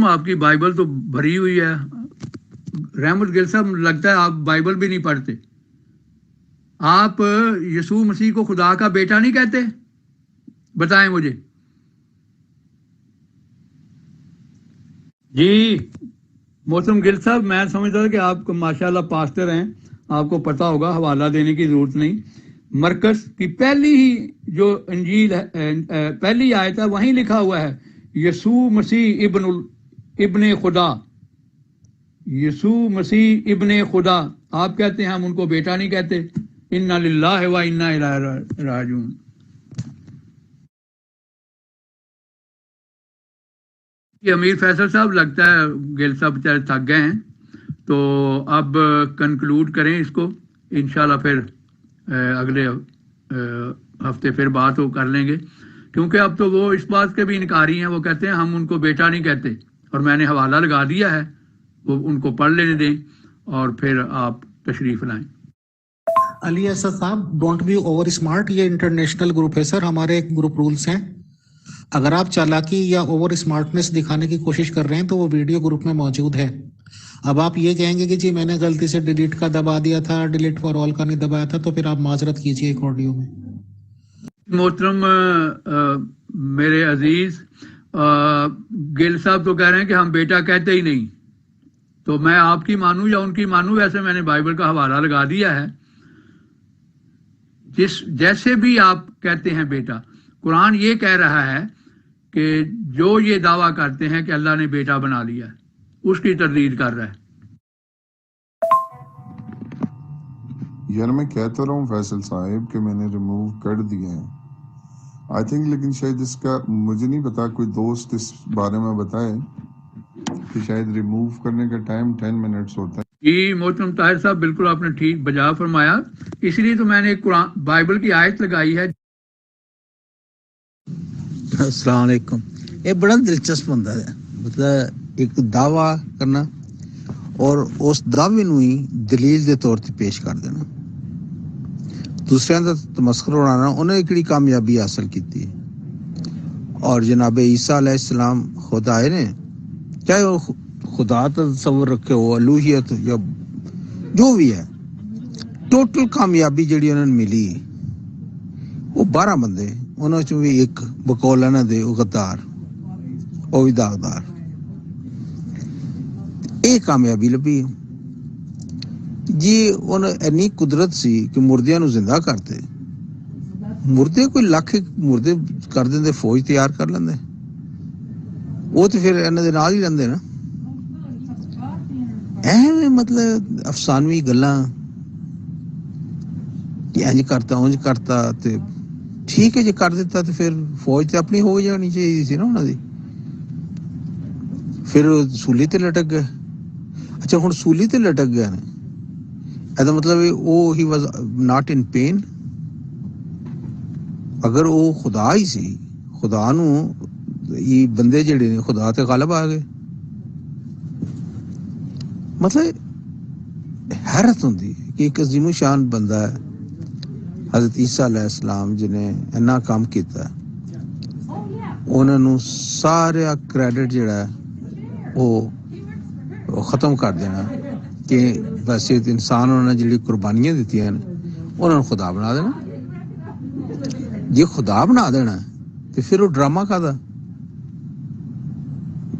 آپ کی بائبل تو بھری ہوئی ہے، رحمت گل صاحب، لگتا ہے آپ بائبل بھی نہیں پڑھتے۔ آپ یسوع مسیح کو خدا کا بیٹا نہیں کہتے؟ بتائیں مجھے۔ جی محترم گل صاحب، میں سمجھتا تھا کہ آپ ماشاءاللہ پاسٹر ہیں، آپ کو پتہ ہوگا، حوالہ دینے کی ضرورت نہیں۔ مرکز کی پہلی ہی جو انجیل ہے، پہلی آیت ہے، وہیں لکھا ہوا ہے یسوع مسیح ابن خدا، یسوع مسیح ابن خدا۔ آپ کہتے ہیں ہم ان کو بیٹا نہیں کہتے۔ انا للہ و انا الیہ راجعون۔ یہ امیر فیصل صاحب لگتا ہے گل صاحب بیچارے تھک گئے ہیں، تو اب کنکلوڈ کریں اس کو، انشاءاللہ پھر اگلے ہفتے پھر بات وہ کر لیں گے، کیونکہ اب تو وہ اس بات کے بھی انکاری ہیں، وہ کہتے ہیں ہم ان کو بیٹا نہیں کہتے، اور میں نے حوالہ لگا دیا ہے، وہ ان کو پڑھ لینے دیں اور پھر آپ تشریف لائیں۔ علی اسد صاحب، ڈونٹ بی اوور اسمارٹ، یہ انٹرنیشنل گروپ ہے سر، ہمارے گروپ رولز ہیں، اگر آپ چالاکی یا اوور اسمارٹنس دکھانے کی کوشش کر رہے ہیں تو وہ ویڈیو گروپ میں موجود ہے۔ اب آپ یہ کہیں گے کہ جی میں نے غلطی سے ڈیلیٹ کا دبا دیا تھا، ڈیلیٹ فار آل کا نہیں دبایا تھا، تو پھر آپ معذرت کیجیے ایک آڈیو میں۔ محترم میرے عزیز گل صاحب تو کہہ رہے ہیں کہ ہم بیٹا کہتے ہی نہیں، تو میں آپ کی مانوں یا ان کی مانوں، ویسے میں نے بائبل کا حوالہ لگا دیا ہے، جیسے بھی آپ کہتے ہیں بیٹا، قرآن یہ کہہ رہا ہے کہ جو یہ دعویٰ کرتے ہیں کہ اللہ نے بیٹا بنا لیا ہے، اس کی تردید کر رہا ہے۔ یار میں کہتا رہا ہوں فیصل صاحب کہ میں نے ریموو کر دیے ہیں آئی تھنک، لیکن شاید اس کا مجھے نہیں پتا، کوئی دوست اس بارے میں بتائے کہ شاید ریموو کرنے کا ٹائم 10 منٹس ہوتا ہے۔ جی محترم طاہر صاحب، بالکل آپ نے ٹھیک بجا فرمایا، اس لیے تو میں نے قرآن بائبل کی آیت لگائی ہے۔ السلام علیکم۔ یہ بڑا دلچسپ ہوتا ہے، مطلب ایک دعویٰ کرنا اور اس دعوے نو ہی دلیل دے طور تے پیش کر دینا، دوسرے کا تمسخر اڑانا، انہیں ایک کامیابی حاصل کی، اور جناب عیسیٰ علیہ السلام خود آئے نے، چاہے وہ خدا تصور رکھے ہو، الوہیت یا جو بھی ہے، ٹوٹل کامیابی جڑی انہوں نے ملی وہ 12 بندے، انہوں چ بھی ایک بقول نہ دے وہ غدار، وہ بھی داغدار، یہ کامیابی لبھی جی۔ انہوں اینی قدرت سی کہ مردیاں نو زندہ کرتے، مردے کوئی لاکھ مردے کر دیں، فوج تیار کر لیندے، وہ تو پھر انہوں دے نال ہی رہندے نا۔ مطلب افسانوی گلاں کہ انج کرتا اونج کرتا، تے ٹھیک ہے جی کر دیتا، تو پھر فوج تے اپنی ہو جانی چاہیے سی نا انہوں دی، پھر سولی تے لٹک گئے۔ اچھا ہن سولی تے لٹک گئے نا، ایدا مطلب وہ ہی واز ناٹ ان پین۔ اگر وہ خدا ہی سی، خدا نو یہ بندے جڑے نے خدا تے غالب آ گئے، مطلب حیرت ہوندی ہے کہ ایک عظیم شان بندہ ہے حضرت عیسیٰ علیہ السلام جنہیں اینا کام کیتا ہے، انہوں نے سارا کریڈٹ جڑا ہے وہ ختم کر دینا کہ بس انسان انہوں نے جڑی قربانیاں دیتی ہیں انہوں نے خدا بنا دینا۔ جی خدا بنا دینا تو پھر وہ ڈرامہ کا دا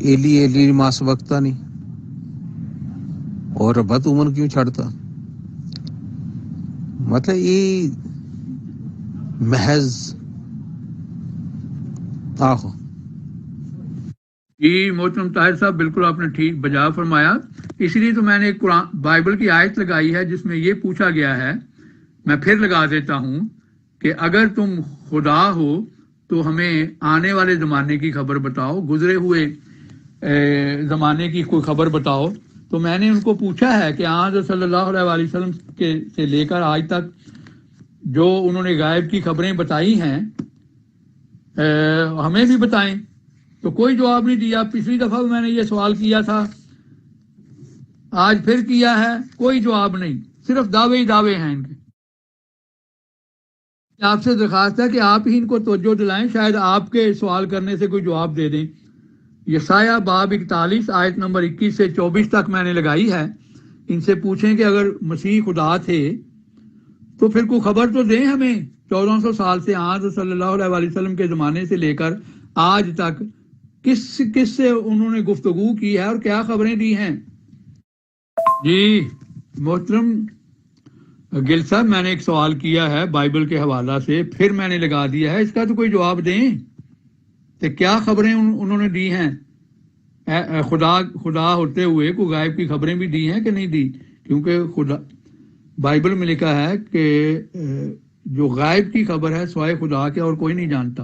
ایلی ایلی ما سبقتا نہیں، اور ربت عمر کیوں چھڑتا، مطلب یہ محض آہو۔ جی محترم طاہر صاحب، بالکل آپ نے ٹھیک بجا فرمایا، اس لیے تو میں نے قرآن بائبل کی آیت لگائی ہے جس میں یہ پوچھا گیا ہے، میں پھر لگا دیتا ہوں کہ اگر تم خدا ہو تو ہمیں آنے والے زمانے کی خبر بتاؤ، گزرے ہوئے زمانے کی کوئی خبر بتاؤ۔ تو میں نے ان کو پوچھا ہے کہ آج صلی اللہ علیہ وسلم سے لے کر آج تک جو انہوں نے غائب کی خبریں بتائی ہیں ہمیں بھی بتائیں، تو کوئی جواب نہیں دیا۔ پچھلی دفعہ میں نے یہ سوال کیا تھا، آج پھر کیا ہے، کوئی جواب نہیں، صرف دعوے ہی دعوے ہیں ان کے۔ آپ سے درخواست ہے کہ آپ ہی ان کو توجہ دلائیں، شاید آپ کے سوال کرنے سے کوئی جواب دے دیں۔ یسایہ باب 41 آیت نمبر 21 سے 24 تک میں نے لگائی ہے، ان سے پوچھیں کہ اگر مسیح خدا تھے تو پھر کوئی خبر تو دیں ہمیں، 1400 سال سے آج صلی اللہ علیہ وسلم کے زمانے سے لے کر آج تک کس سے انہوں نے گفتگو کی ہے اور کیا خبریں دی ہیں۔ جی محترم گل صاحب، میں نے ایک سوال کیا ہے بائبل کے حوالہ سے، پھر میں نے لگا دیا ہے، اس کا تو کوئی جواب دیں کہ کیا خبریں انہوں نے دی ہیں، خدا ہوتے ہوئے کوئی غائب کی خبریں بھی دی ہیں کہ نہیں دی، کیونکہ خدا بائبل میں لکھا ہے کہ جو غائب کی خبر ہے سوائے خدا کے اور کوئی نہیں جانتا۔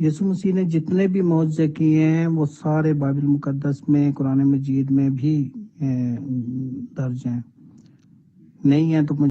یسوع مسیح نے جتنے بھی معجزے کیے ہیں وہ سارے بائبل مقدس میں، قرآن مجید میں بھی درج ہیں، نہیں ہیں تو